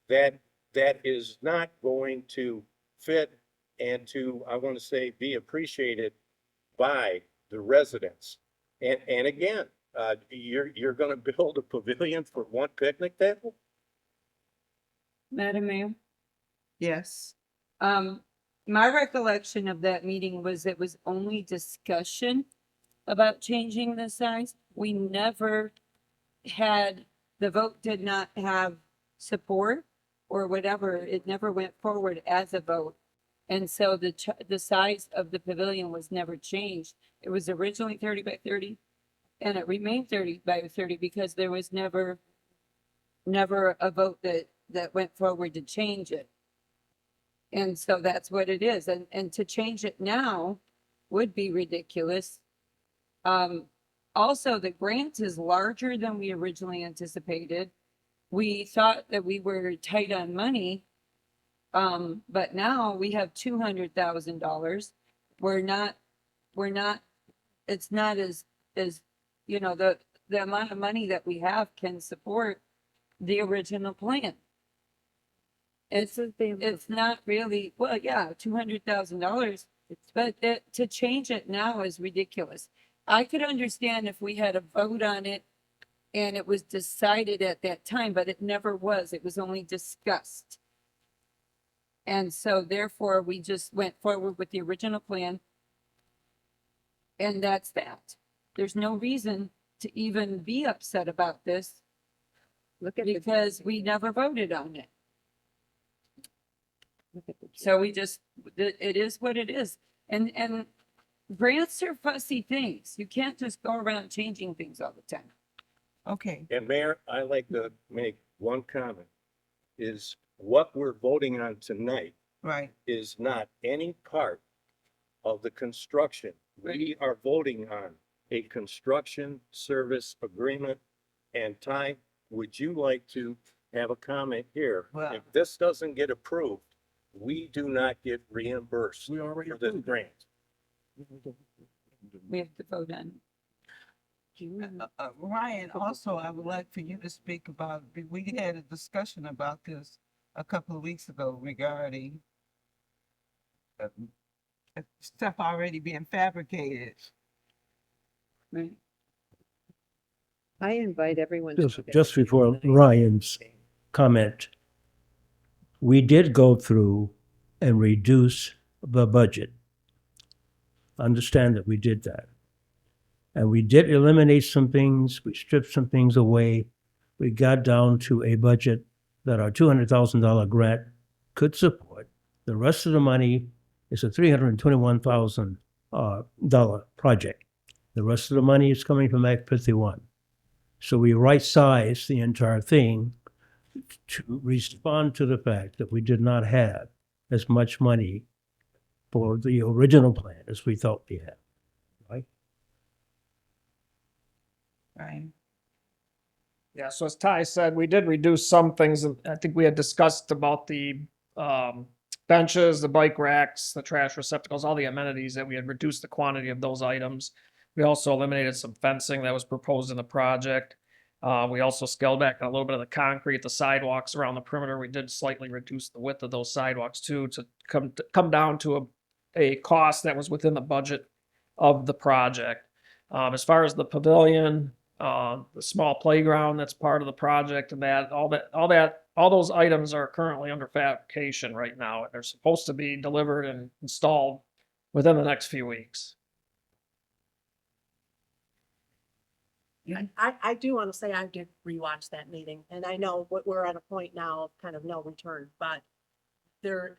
that is not going to fit and to, I want to say, be appreciated by the residents. And again, you're gonna build a pavilion for one picnic table? Madam Mayor? Yes. My recollection of that meeting was it was only discussion about changing the size. We never had, the vote did not have support or whatever. It never went forward as a vote. And so the size of the pavilion was never changed. It was originally 30 by 30 and it remained 30 by 30 because there was never a vote that went forward to change it. And so that's what it is. And to change it now would be ridiculous. Also, the grant is larger than we originally anticipated. We thought that we were tight on money. But now we have $200,000. We're not, it's not as, you know, the amount of money that we have can support the original plan. It's not really, well, yeah, $200,000, but to change it now is ridiculous. I could understand if we had a vote on it and it was decided at that time, but it never was. It was only discussed. And so therefore, we just went forward with the original plan. And that's that. There's no reason to even be upset about this because we never voted on it. So we just, it is what it is. And grants are fussy things. You can't just go around changing things all the time. Okay. And Mayor, I like to make one comment, is what we're voting on tonight Right. is not any part of the construction. We are voting on a construction service agreement. And Ty, would you like to have a comment here? Well- If this doesn't get approved, we do not get reimbursed We already for this approved it. grant. We have to vote on. Ryan, also, I would like for you to speak about, we had a discussion about this a couple of weeks ago regarding stuff already being fabricated. Right. I invite everyone. Just before Ryan's comment, we did go through and reduce the budget. Understand that we did that. And we did eliminate some things, we stripped some things away. We got down to a budget that our $200,000 grant could support. The rest of the money is a $321,000 project. The rest of the money is coming from Act 51. So we right-sized the entire thing to respond to the fact that we did not have as much money for the original plan as we thought we had, right? Right. Yeah, so as Ty said, we did reduce some things. I think we had discussed about the benches, the bike racks, the trash receptacles, all the amenities that we had reduced the quantity of those items. We also eliminated some fencing that was proposed in the project. We also scaled back a little bit of the concrete, the sidewalks around the perimeter. We did slightly reduce the width of those sidewalks too, to come down to a cost that was within the budget. of the project. As far as the pavilion, the small playground that's part of the project and all those items are currently under fabrication right now. They're supposed to be delivered and installed within the next few weeks. I do want to say I did rewatch that meeting, and I know we're at a point now of kind of no return, but there,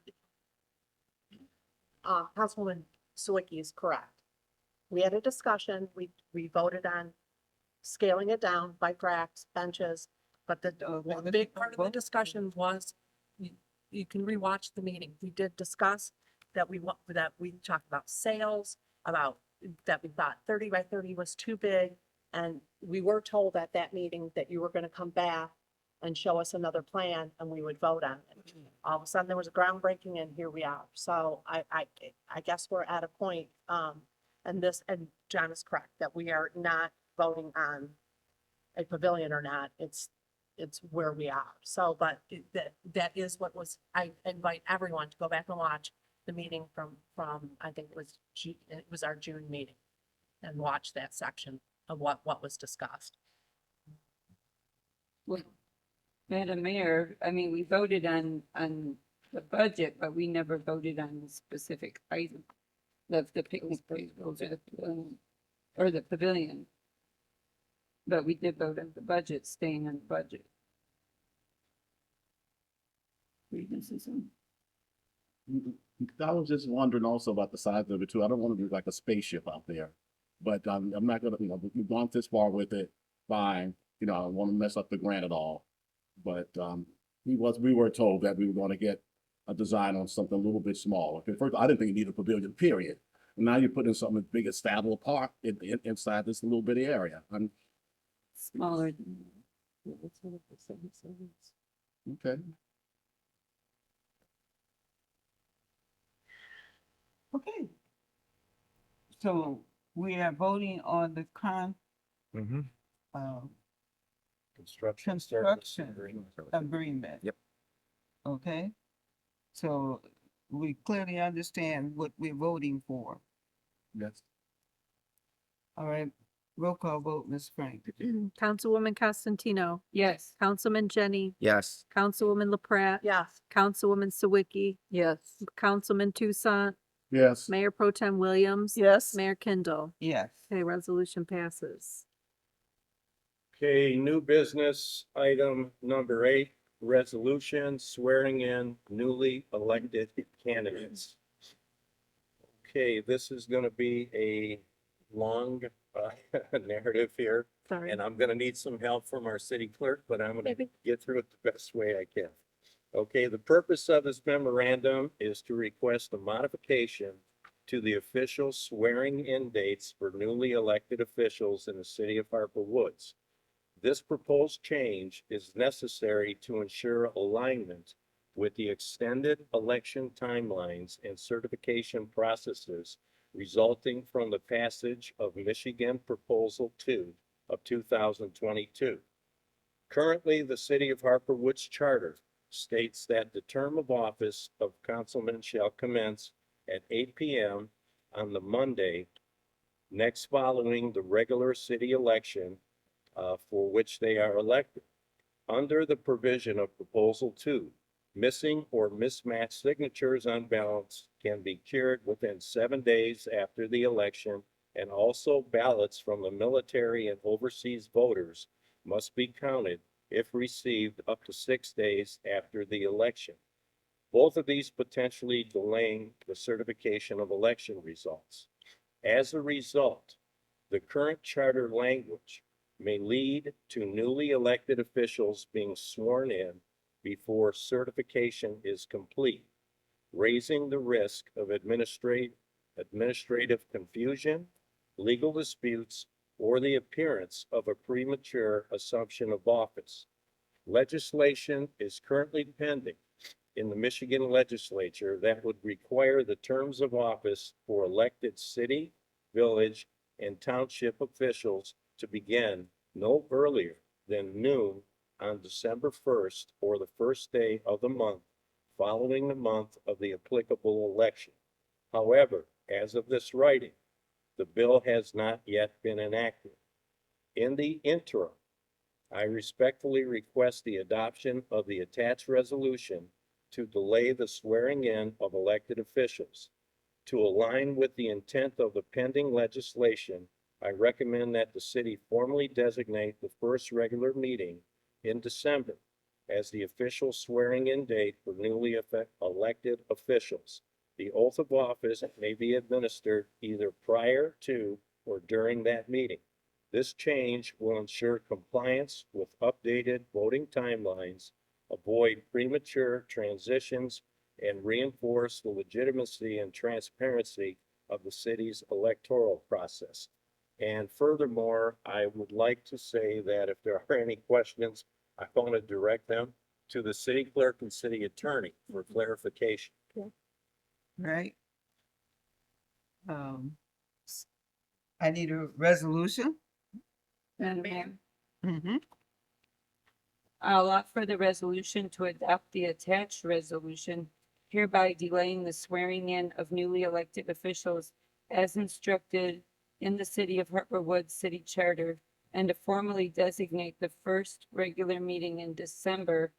Councilwoman Sawicki is correct. We had a discussion, we voted on scaling it down, bike racks, benches, but the big part of the discussion was, you can rewatch the meeting. We did discuss that we talked about sales, about that we thought 30 by 30 was too big. And we were told at that meeting that you were gonna come back and show us another plan and we would vote on it. All of a sudden, there was a groundbreaking and here we are. So I guess we're at a point, and John is correct, that we are not voting on a pavilion or not. It's where we are. So, but that is what was, I invite everyone to go back and watch the meeting from, I think it was our June meeting, and watch that section of what was discussed. Well, Madam Mayor, I mean, we voted on the budget, but we never voted on the specific item of the picnic tables or the pavilion. But we did vote on the budget, staying on the budget. I was just wondering also about the size of it too. I don't want to do like a spaceship out there, but I'm not gonna, we've gone this far with it, fine. I don't want to mess up the grant at all. But we were told that we were going to get a design on something a little bit smaller. At first, I didn't think you needed a pavilion, period. And now you're putting something as big as Stavell Park inside this little bitty area. Smaller than. Okay. Okay. So we are voting on the Construction agreement. Yep. Okay. So we clearly understand what we're voting for. Yes. All right. Roll call vote, Ms. Frank. Councilwoman Costantino, Yes. Councilman Jenny, Yes. Councilwoman LaPrat, Yes. Councilwoman Sawicki, Yes. Councilman Toussaint, Yes. Mayor Pro Tem Williams. Yes. Mayor Kindle. Yes. Okay, resolution passes. Okay, new business item number 8, resolution swearing in newly elected candidates. Okay, this is gonna be a long narrative here, Sorry. and I'm gonna need some help from our city clerk, but I'm gonna Maybe. get through it the best way I can. Okay, the purpose of this memorandum is to request a modification to the official swearing-in dates for newly elected officials in the city of Harper Woods. This proposed change is necessary to ensure alignment with the extended election timelines and certification processes resulting from the passage of Michigan Proposal 2 of 2022. Currently, the city of Harper Woods charter states that the term of office of councilman shall commence at 8 p.m. on the Monday next following the regular city election for which they are elected. Under the provision of Proposal 2, missing or mismatched signatures on ballots can be cured within 7 days after the election, and also ballots from the military and overseas voters must be counted if received up to 6 days after the election. Both of these potentially delaying the certification of election results. As a result, the current charter language may lead to newly elected officials being sworn in before certification is complete, raising the risk of administrative confusion, legal disputes, or the appearance of a premature assumption of office. Legislation is currently pending in the Michigan legislature that would require the terms of office for elected city, village, and township officials to begin no earlier than noon on December 1st or the first day of the month following the month of the applicable election. However, as of this writing, The bill has not yet been enacted. In the interim, I respectfully request the adoption of the attached resolution to delay the swearing in of elected officials. To align with the intent of the pending legislation, I recommend that the city formally designate the first regular meeting in December as the official swearing-in date for newly elected officials. The oath of office may be administered either prior to or during that meeting. This change will ensure compliance with updated voting timelines, avoid premature transitions, and reinforce the legitimacy and transparency of the city's electoral process. And furthermore, I would like to say that if there are any questions, I want to direct them to the city clerk and city attorney for clarification. Right? I need a resolution. Madam Mayor, Mm-hmm. I'll offer the resolution to adopt the attached resolution, hereby delaying the swearing in of newly elected officials as instructed in the City of Harper Woods City Charter, and to formally designate the first regular meeting in December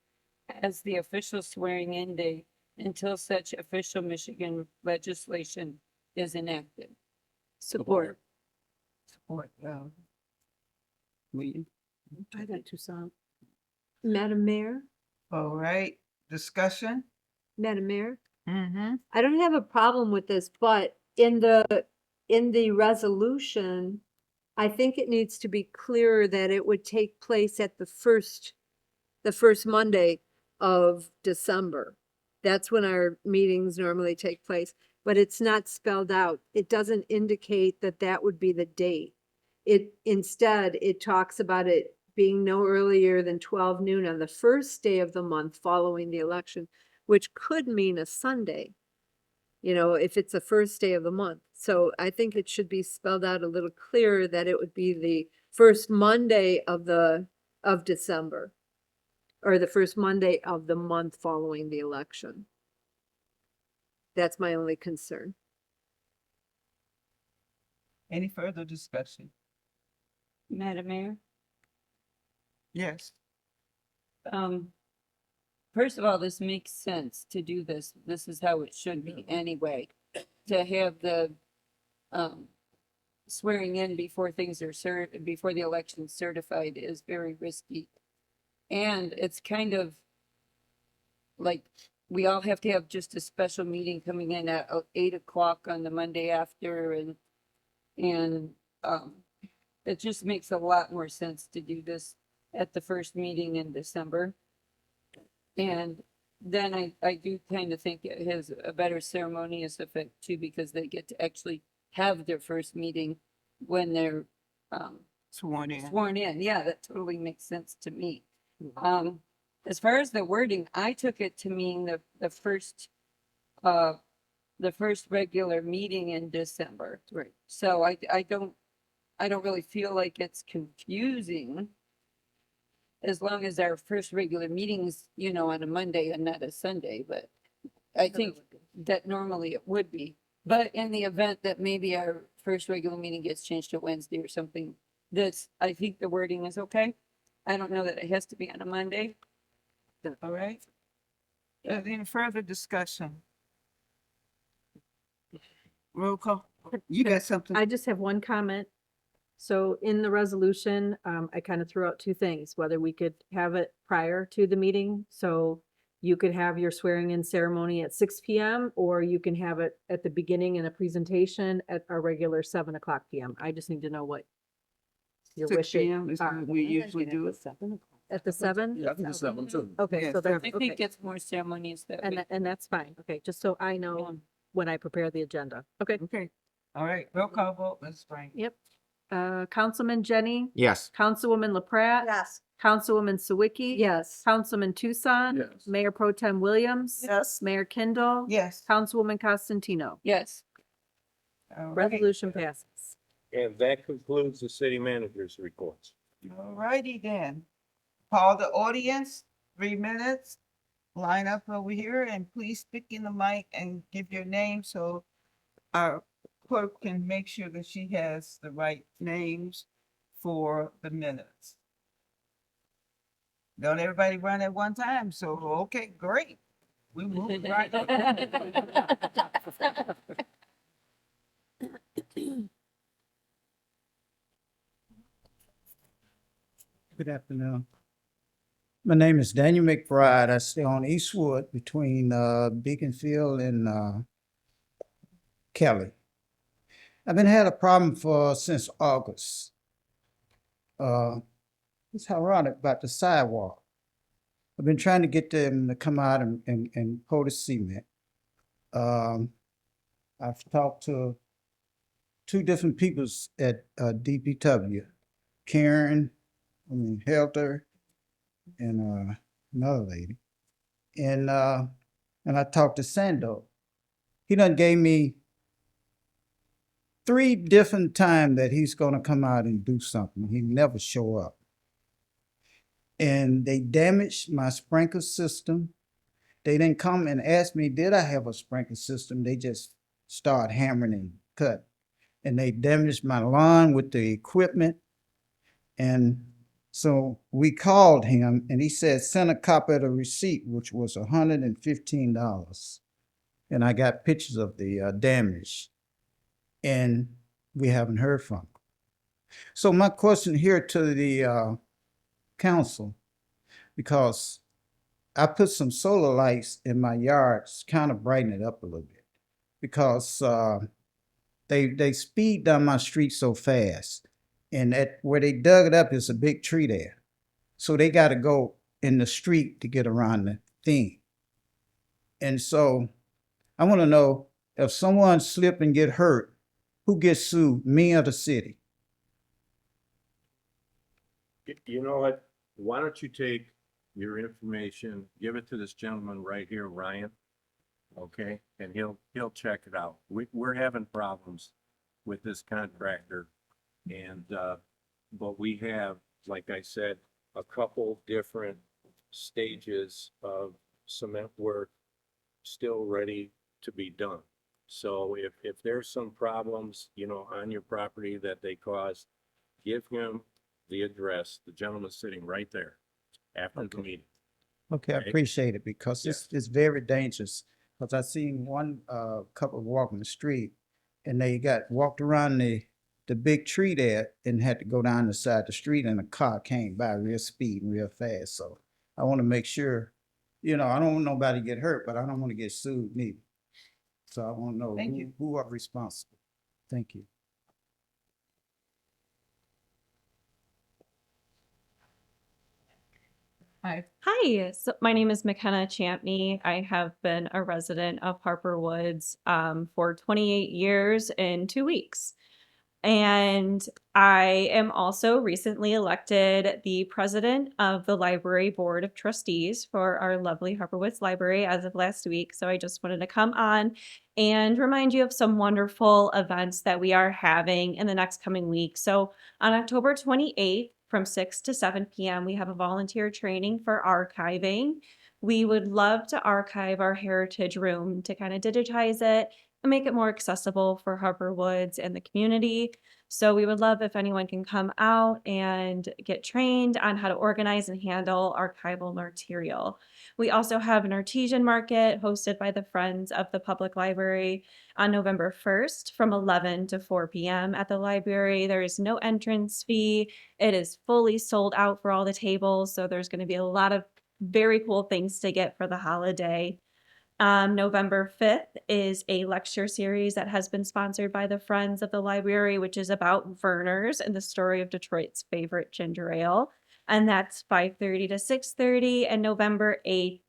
as the official swearing-in date until such official Michigan legislation is enacted. Support. Support, William. I got Tucson. Madam Mayor, All right, discussion? Madam Mayor, Mm-hmm. I don't have a problem with this, but in the resolution, I think it needs to be clearer that it would take place at the first Monday of December. That's when our meetings normally take place, but it's not spelled out. It doesn't indicate that that would be the date. Instead, it talks about it being no earlier than 12 noon on the first day of the month following the election, which could mean a Sunday, if it's the first day of the month. So I think it should be spelled out a little clearer that it would be the first Monday of December, or the first Monday of the month following the election. That's my only concern. Any further discussion? Madam Mayor? Yes. First of all, this makes sense to do this. This is how it should be anyway. To have the, swearing in before things are before the election's certified is very risky. And it's kind of like, we all have to have just a special meeting coming in at 8 o'clock on the Monday after, and it just makes a lot more sense to do this at the first meeting in December. And then I do kind of think it has a better ceremonious effect too, because they get to actually have their first meeting when they're Sworn in. sworn in. Yeah, that totally makes sense to me. As far as the wording, I took it to mean the first regular meeting in December. Right. So I don't really feel like it's confusing, as long as our first regular meeting's, on a Monday and not a Sunday, but I think that normally it would be. But in the event that maybe our first regular meeting gets changed to Wednesday or something, I think the wording is okay. I don't know that it has to be on a Monday. All right. Any further discussion? Roll call. You got something? I just have one comment. So in the resolution, I kind of threw out two things, whether we could have it prior to the meeting. So you could have your swearing in ceremony at 6 p.m. or you can have it at the beginning in a presentation at our regular 7 o'clock p.m. I just need to know what your 6 wishes p.m. is are. when we usually do it. At the 7? Yeah, I think it's 7 too. Okay, Yeah, so that's, I okay. think it's more ceremonious that way. And that's fine. Okay, just so I know when I prepare the agenda. Okay. Okay. All right. Roll call vote, Ms. Frank. Yep. Councilman Jenny, Yes. Councilwoman LaPrat, Yes. Councilwoman Sawicki. Yes. Councilman Tucson. Yes. Mayor Pro Tem Williams. Yes. Mayor Kindle. Yes. Councilwoman Costantino. Yes. All right. Resolution passes. And that concludes the city manager's reports. All righty then. Call the audience, 3 minutes. Line up over here and please speak in the mic and give your name so our clerk can make sure that she has the right names for the minutes. Don't everybody run at one time, so, okay, great. We move right on. Good afternoon. My name is Daniel McBride. I stay on Eastwood between Beaconfield and Kelly. I've been had a problem since August. It's ironic about the sidewalk. I've been trying to get them to come out and pour the cement. I've talked to two different peoples at DPW, Karen, Helter, and another lady. And I talked to Sando. He done gave me 3 different times that he's gonna come out and do something. He never show up. And they damaged my sprinkler system. They didn't come and ask me, did I have a sprinkler system? They just start hammering and cut. And they damaged my lawn with the equipment. And so we called him and he said, send a copy of the receipt, which was $115. And I got pictures of the damage. And we haven't heard from him. So my question here to the council, because I put some solar lights in my yard to kind of brighten it up a little bit, because they speed down my street so fast, and at where they dug it up is a big tree there, so they got to go in the street to get around the thing. And so I want to know, if someone slip and get hurt, who gets sued, me or the city? You know what? Why don't you take your information, give it to this gentleman right here, Ryan, okay? And he'll check it out. We're having problems with this contractor, and but we have, like I said, a couple different stages of cement work still ready to be done. So if there's some problems, you know, on your property that they caused, give him the address. The gentleman's sitting right there after the meeting. Okay, I appreciate it, because it's very dangerous. Because I seen one couple walking the street, and they walked around the big tree there and had to go down the side of the street, and a car came by real speed and real fast. So I want to make sure, you know, I don't want nobody to get hurt, but I don't want to get sued neither. So I want to know who are responsible. Thank you. Hi, so my name is McKenna Champney. I have been a resident of Harper Woods for 28 years in 2 weeks. And I am also recently elected the president of the Library Board of Trustees for our lovely Harper Woods Library as of last week. So I just wanted to come on and remind you of some wonderful events that we are having in the next coming week. So on October 28th, from 6 to 7 p.m., we have a volunteer training for archiving. We would love to archive our heritage room to kind of digitize it and make it more accessible for Harper Woods and the community. So we would love if anyone can come out and get trained on how to organize and handle archival material. We also have an artesian market hosted by the Friends of the Public Library on November 1st from 11 to 4 p.m. at the library. There is no entrance fee. It is fully sold out for all the tables. So there's going to be a lot of very cool things to get for the holiday. November 5th is a lecture series that has been sponsored by the Friends of the Library, which is about Verner's and the story of Detroit's favorite ginger ale. And that's 5:30 to 6:30. And November 8th,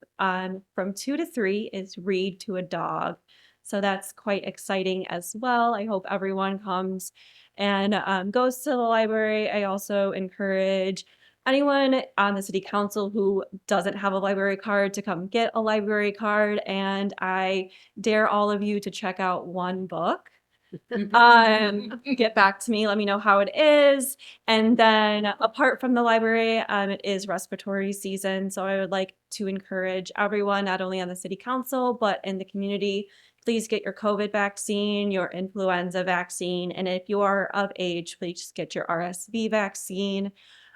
from 2 to 3 is Read to a Dog. So that's quite exciting as well. I hope everyone comes and goes to the library. I also encourage anyone on the city council who doesn't have a library card to come get a library card. And I dare all of you to check out one book Get back to me, let me know how it is. And then apart from the library, it is respiratory season. So I would like to encourage everyone, not only on the city council, but in the community, please get your COVID vaccine, your influenza vaccine. And if you are of age, please get your RSV vaccine.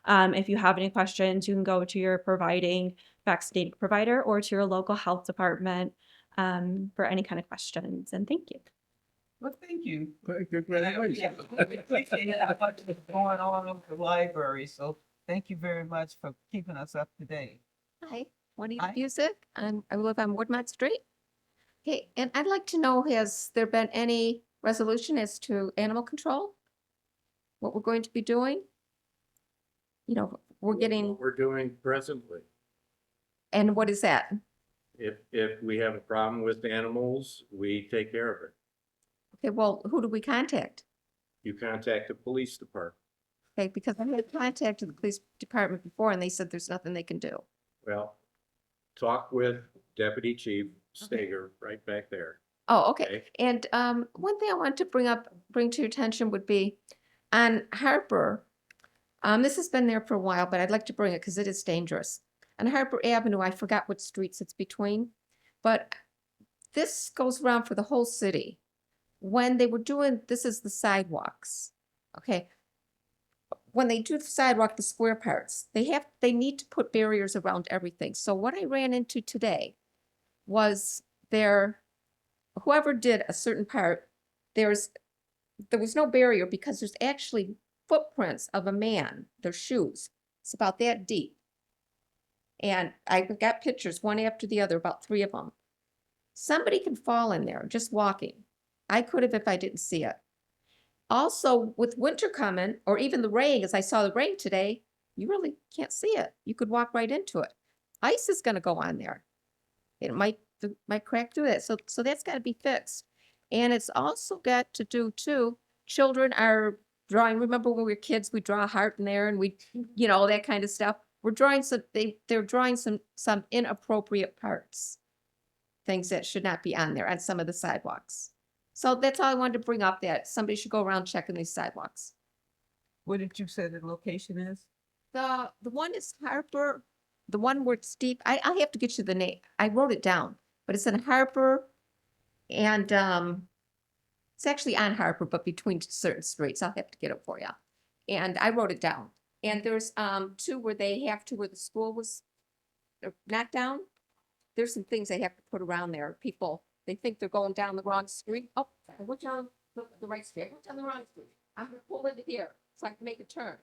If you have any questions, you can go to your vaccinating provider or to your local health department for any kind of questions. And thank you. Well, thank you. Congratulations. Yeah, we appreciate how much is going on over the library, so thank you very much for keeping us up to date. Hi, Juanita Hi. Busick. I live on Woodmont Street. Okay, and I'd like to know, has there been any resolution as to animal control? What we're going to be doing? You know, we're getting, What we're doing presently. and what is that? If we have a problem with animals, we take care of it. Okay, well, who do we contact? You contact the police department. Okay, because I had contacted the police department before and they said there's nothing they can do. Well, talk with Deputy Chief Stager right back there. Oh, okay. Okay. And one thing I want to bring to your attention would be on Harper. This has been there for a while, but I'd like to bring it because it is dangerous. On Harper Avenue, I forgot what streets it's between, but this goes around for the whole city. When they were doing, this is the sidewalks, okay? When they do the sidewalk, the square parts, they need to put barriers around everything. So what I ran into today was whoever did a certain part, there was no barrier because there's actually footprints of a man, their shoes. It's about that deep. And I got pictures, one after the other, about 3 of them. Somebody can fall in there just walking. I could have if I didn't see it. Also, with winter coming, or even the rain, as I saw the rain today, you really can't see it. You could walk right into it. Ice is going to go on there. It might crack through that. So that's got to be fixed. And it's also got to do too, children are drawing, remember when we were kids, we draw a heart in there and we, that kind of stuff. We're drawing they're drawing some inappropriate parts. Things that should not be on there on some of the sidewalks. So that's all I wanted to bring up, that somebody should go around checking these sidewalks. What did you say the location is? The one is Harper, the one where it's steep. I'll have to get you the name. I wrote it down, but it's in Harper and it's actually on Harper, but between certain streets. I'll have to get it for you. And I wrote it down. And there's 2 where where the school was knocked down. There's some things they have to put around there. People, they think they're going down the wrong street. Oh, I went down the right street. I went down the wrong street. I'm gonna pull into here so I can make a turn.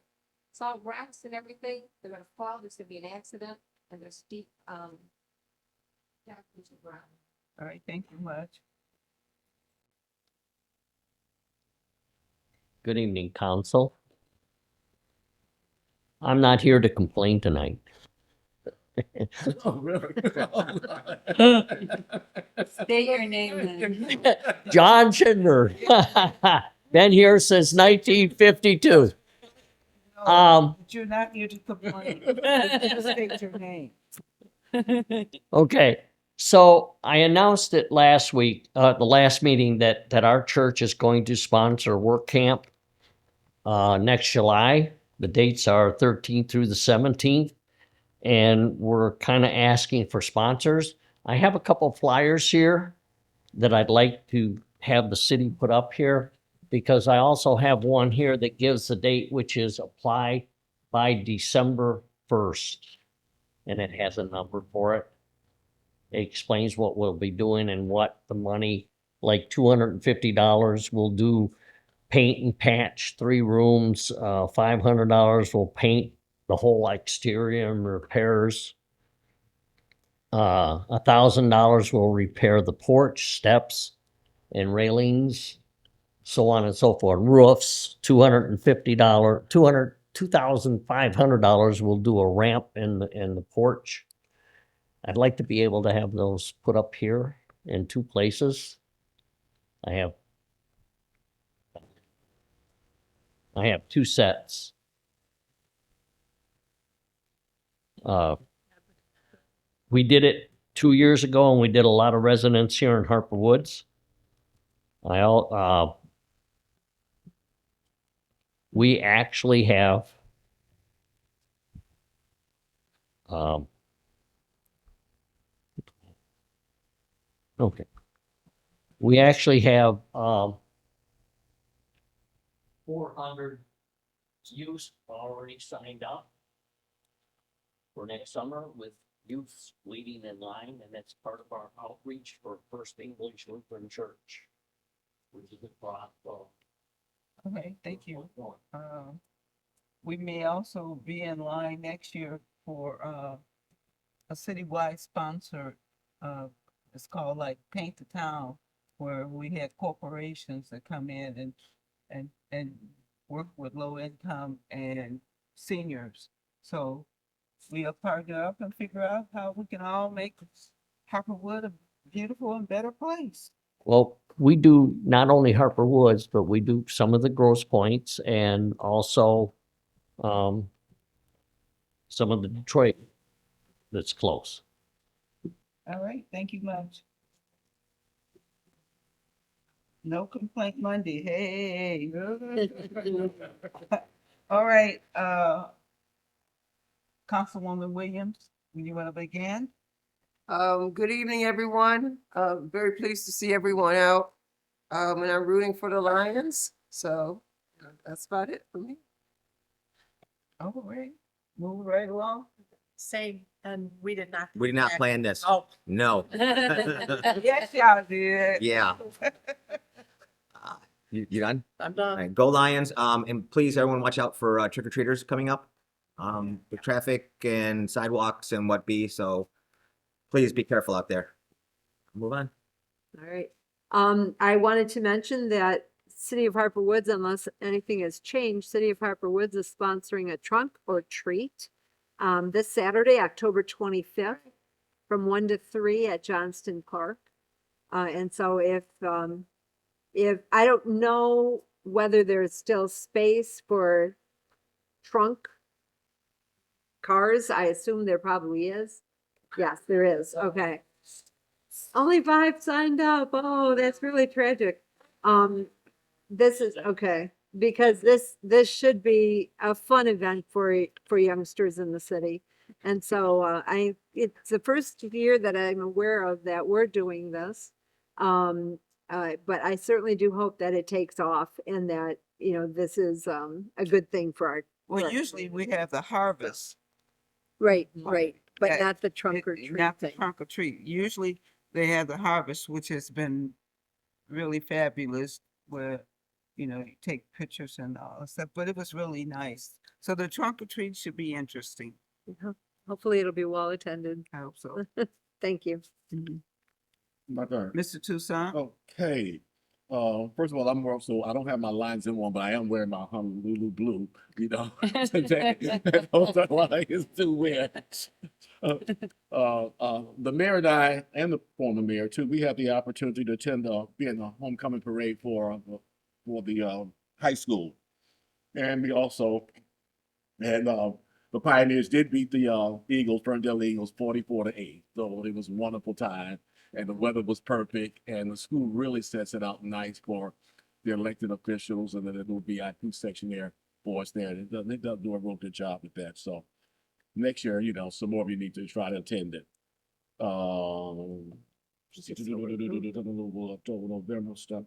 It's all rocks and everything. They're gonna fall. There's gonna be an accident, and there's steep ground. All right, thank you much. Good evening, council. I'm not here to complain tonight. Oh, really? State your name then. John Schindler. Been here since 1952. But you're not here to complain. Just state your name. Okay, so I announced it last week, the last meeting, that our church is going to sponsor work camp next July. The dates are 13th through the 17th, and we're kind of asking for sponsors. I have a couple flyers here that I'd like to have the city put up here, because I also have one here that gives the date, which is apply by December 1st, and it has a number for it. It explains what we'll be doing and what the money, like $250 will do paint and patch 3 rooms, $500 will paint the whole exterior and repairs. $1,000 will repair the porch, steps, and railings, so on and so forth. Roofs, $2,500 will do a ramp in the porch. I'd like to be able to have those put up here in 2 places. I have 2 sets. We did it 2 years ago, and we did a lot of residents here in Harper Woods. we actually have okay. We actually have 400 youth already signed up for next summer with youths waiting in line, and that's part of our outreach for First English Lutheran Church, which is across. Okay, thank you. We may also be in line next year for a citywide sponsor. It's called like Paint the Town, where we had corporations that come in and work with low income and seniors. So we'll partner up and figure out how we can all make Harperwood a beautiful and better place. Well, we do not only Harper Woods, but we do some of the Grosse Points and also some of the Detroit that's close. All right, thank you much. No complaint Monday, hey. All right, Councilwoman Williams, you want to begin? Good evening, everyone. Very pleased to see everyone out. And I'm rooting for the Lions, so that's about it for me. All right, move right along. Same, and we did not. We did not plan this. Oh. No. Yes, y'all did. Yeah. You done? I'm done. All right, go Lions. And please, everyone, watch out for trick-or-treaters coming up. With traffic and sidewalks and what be, so please be careful out there. Move on. All right. I wanted to mention that City of Harper Woods, unless anything has changed, City of Harper Woods is sponsoring a trunk or treat this Saturday, October 25th, from 1 to 3 at Johnston Park. And so if I don't know whether there's still space for trunk cars, I assume there probably is. Yes, there is. Okay. Only 5 signed up. Oh, that's really tragic. This is okay because this should be a fun event for youngsters in the city. And so it's the first year that I'm aware of that we're doing this. But I certainly do hope that it takes off and that, you know, this is a good thing for our. Well, usually we have the harvest. Right, right. But that- not the trunk or treat Not the thing. trunk or treat. Usually they have the harvest, which has been really fabulous, where, you know, you take pictures and all that stuff, but it was really nice. So the trunk or treat should be interesting. Hopefully it'll be well attended. I hope so. Thank you. My turn. Mr. Toussaint? Okay. First of all, I don't have my lines in one, but I am wearing my Honolulu blue, you know. Today. Those are what I used to wear. The mayor and I, and the former mayor too, we had the opportunity to be in the homecoming parade for the high school. And we also, and the Pioneers did beat the Eagles, Ferndale Eagles, 44-8. So it was a wonderful time. And the weather was perfect, and the school really sets it out nice for the elected officials and the little VIP section there for us there. They do a real good job with that. So next year, you know, some more of you need to try to attend it. November stuff.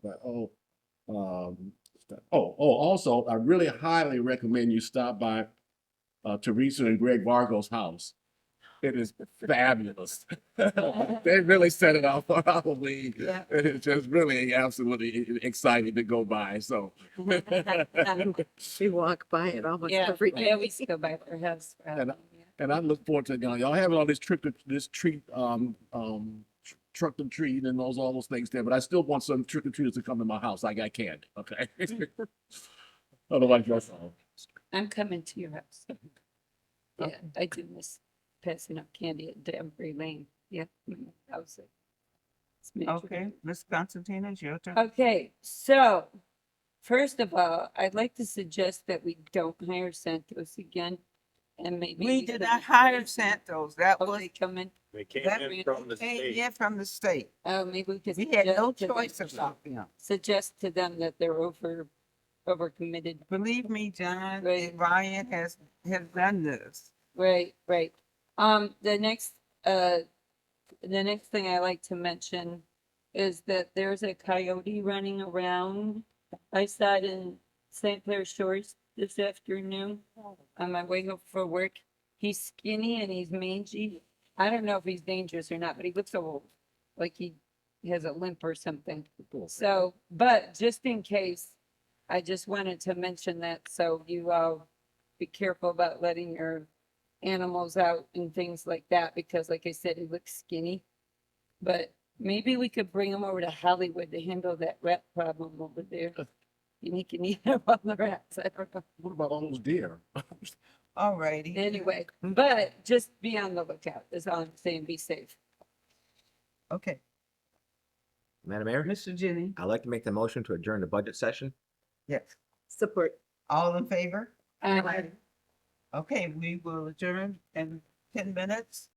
Also, I really highly recommend you stop by Teresa and Greg Vargo's house. It is fabulous. They really set it out for Halloween. Yeah. It's just really absolutely exciting to go by. So We walk by it almost Yeah, every I day. always go by their house. for and, Halloween, yeah. and I look forward to y'all having all this treat truck and treat and all those things there. But I still want some trick or treaters to come to my house. I got candy. Okay. Otherwise, that's all. I'm coming to your house. Yeah, I do miss passing up candy at Danbury Lane. Yeah. I was like, it's major. Okay, Ms. Constantina, it's your turn. Okay, so first of all, I'd like to suggest that we don't hire Santos again. And maybe. We did not hire Santos. That was, They come in. They came that in from the state. came in from the state. Oh, maybe we could. We had no suggest to them- choice about them. Suggest to them that they're overcommitted. Believe me, John Right. and Ryan has done this. Right, right. The next thing I like to mention is that there's a coyote running around. I saw it in St. Clair Shores this afternoon on my way home for work. He's skinny and he's mangy. I don't know if he's dangerous or not, but he looks old, like he has a limp or something. So, but just in case, I just wanted to mention that, so you all be careful about letting your animals out and things like that, because like I said, he looks skinny. But maybe we could bring him over to Hollywood to handle that rat problem over there. And he can eat up all the rats. I don't know. What about all those deer? Alrighty. Anyway, but just be on the lookout, is all I'm saying, be safe. Okay, Madam Mayor, Mr. Jenny, I'd like to make the motion to adjourn the budget session. yes. Support. All in favor? Aye. Okay, we will adjourn in 10 minutes.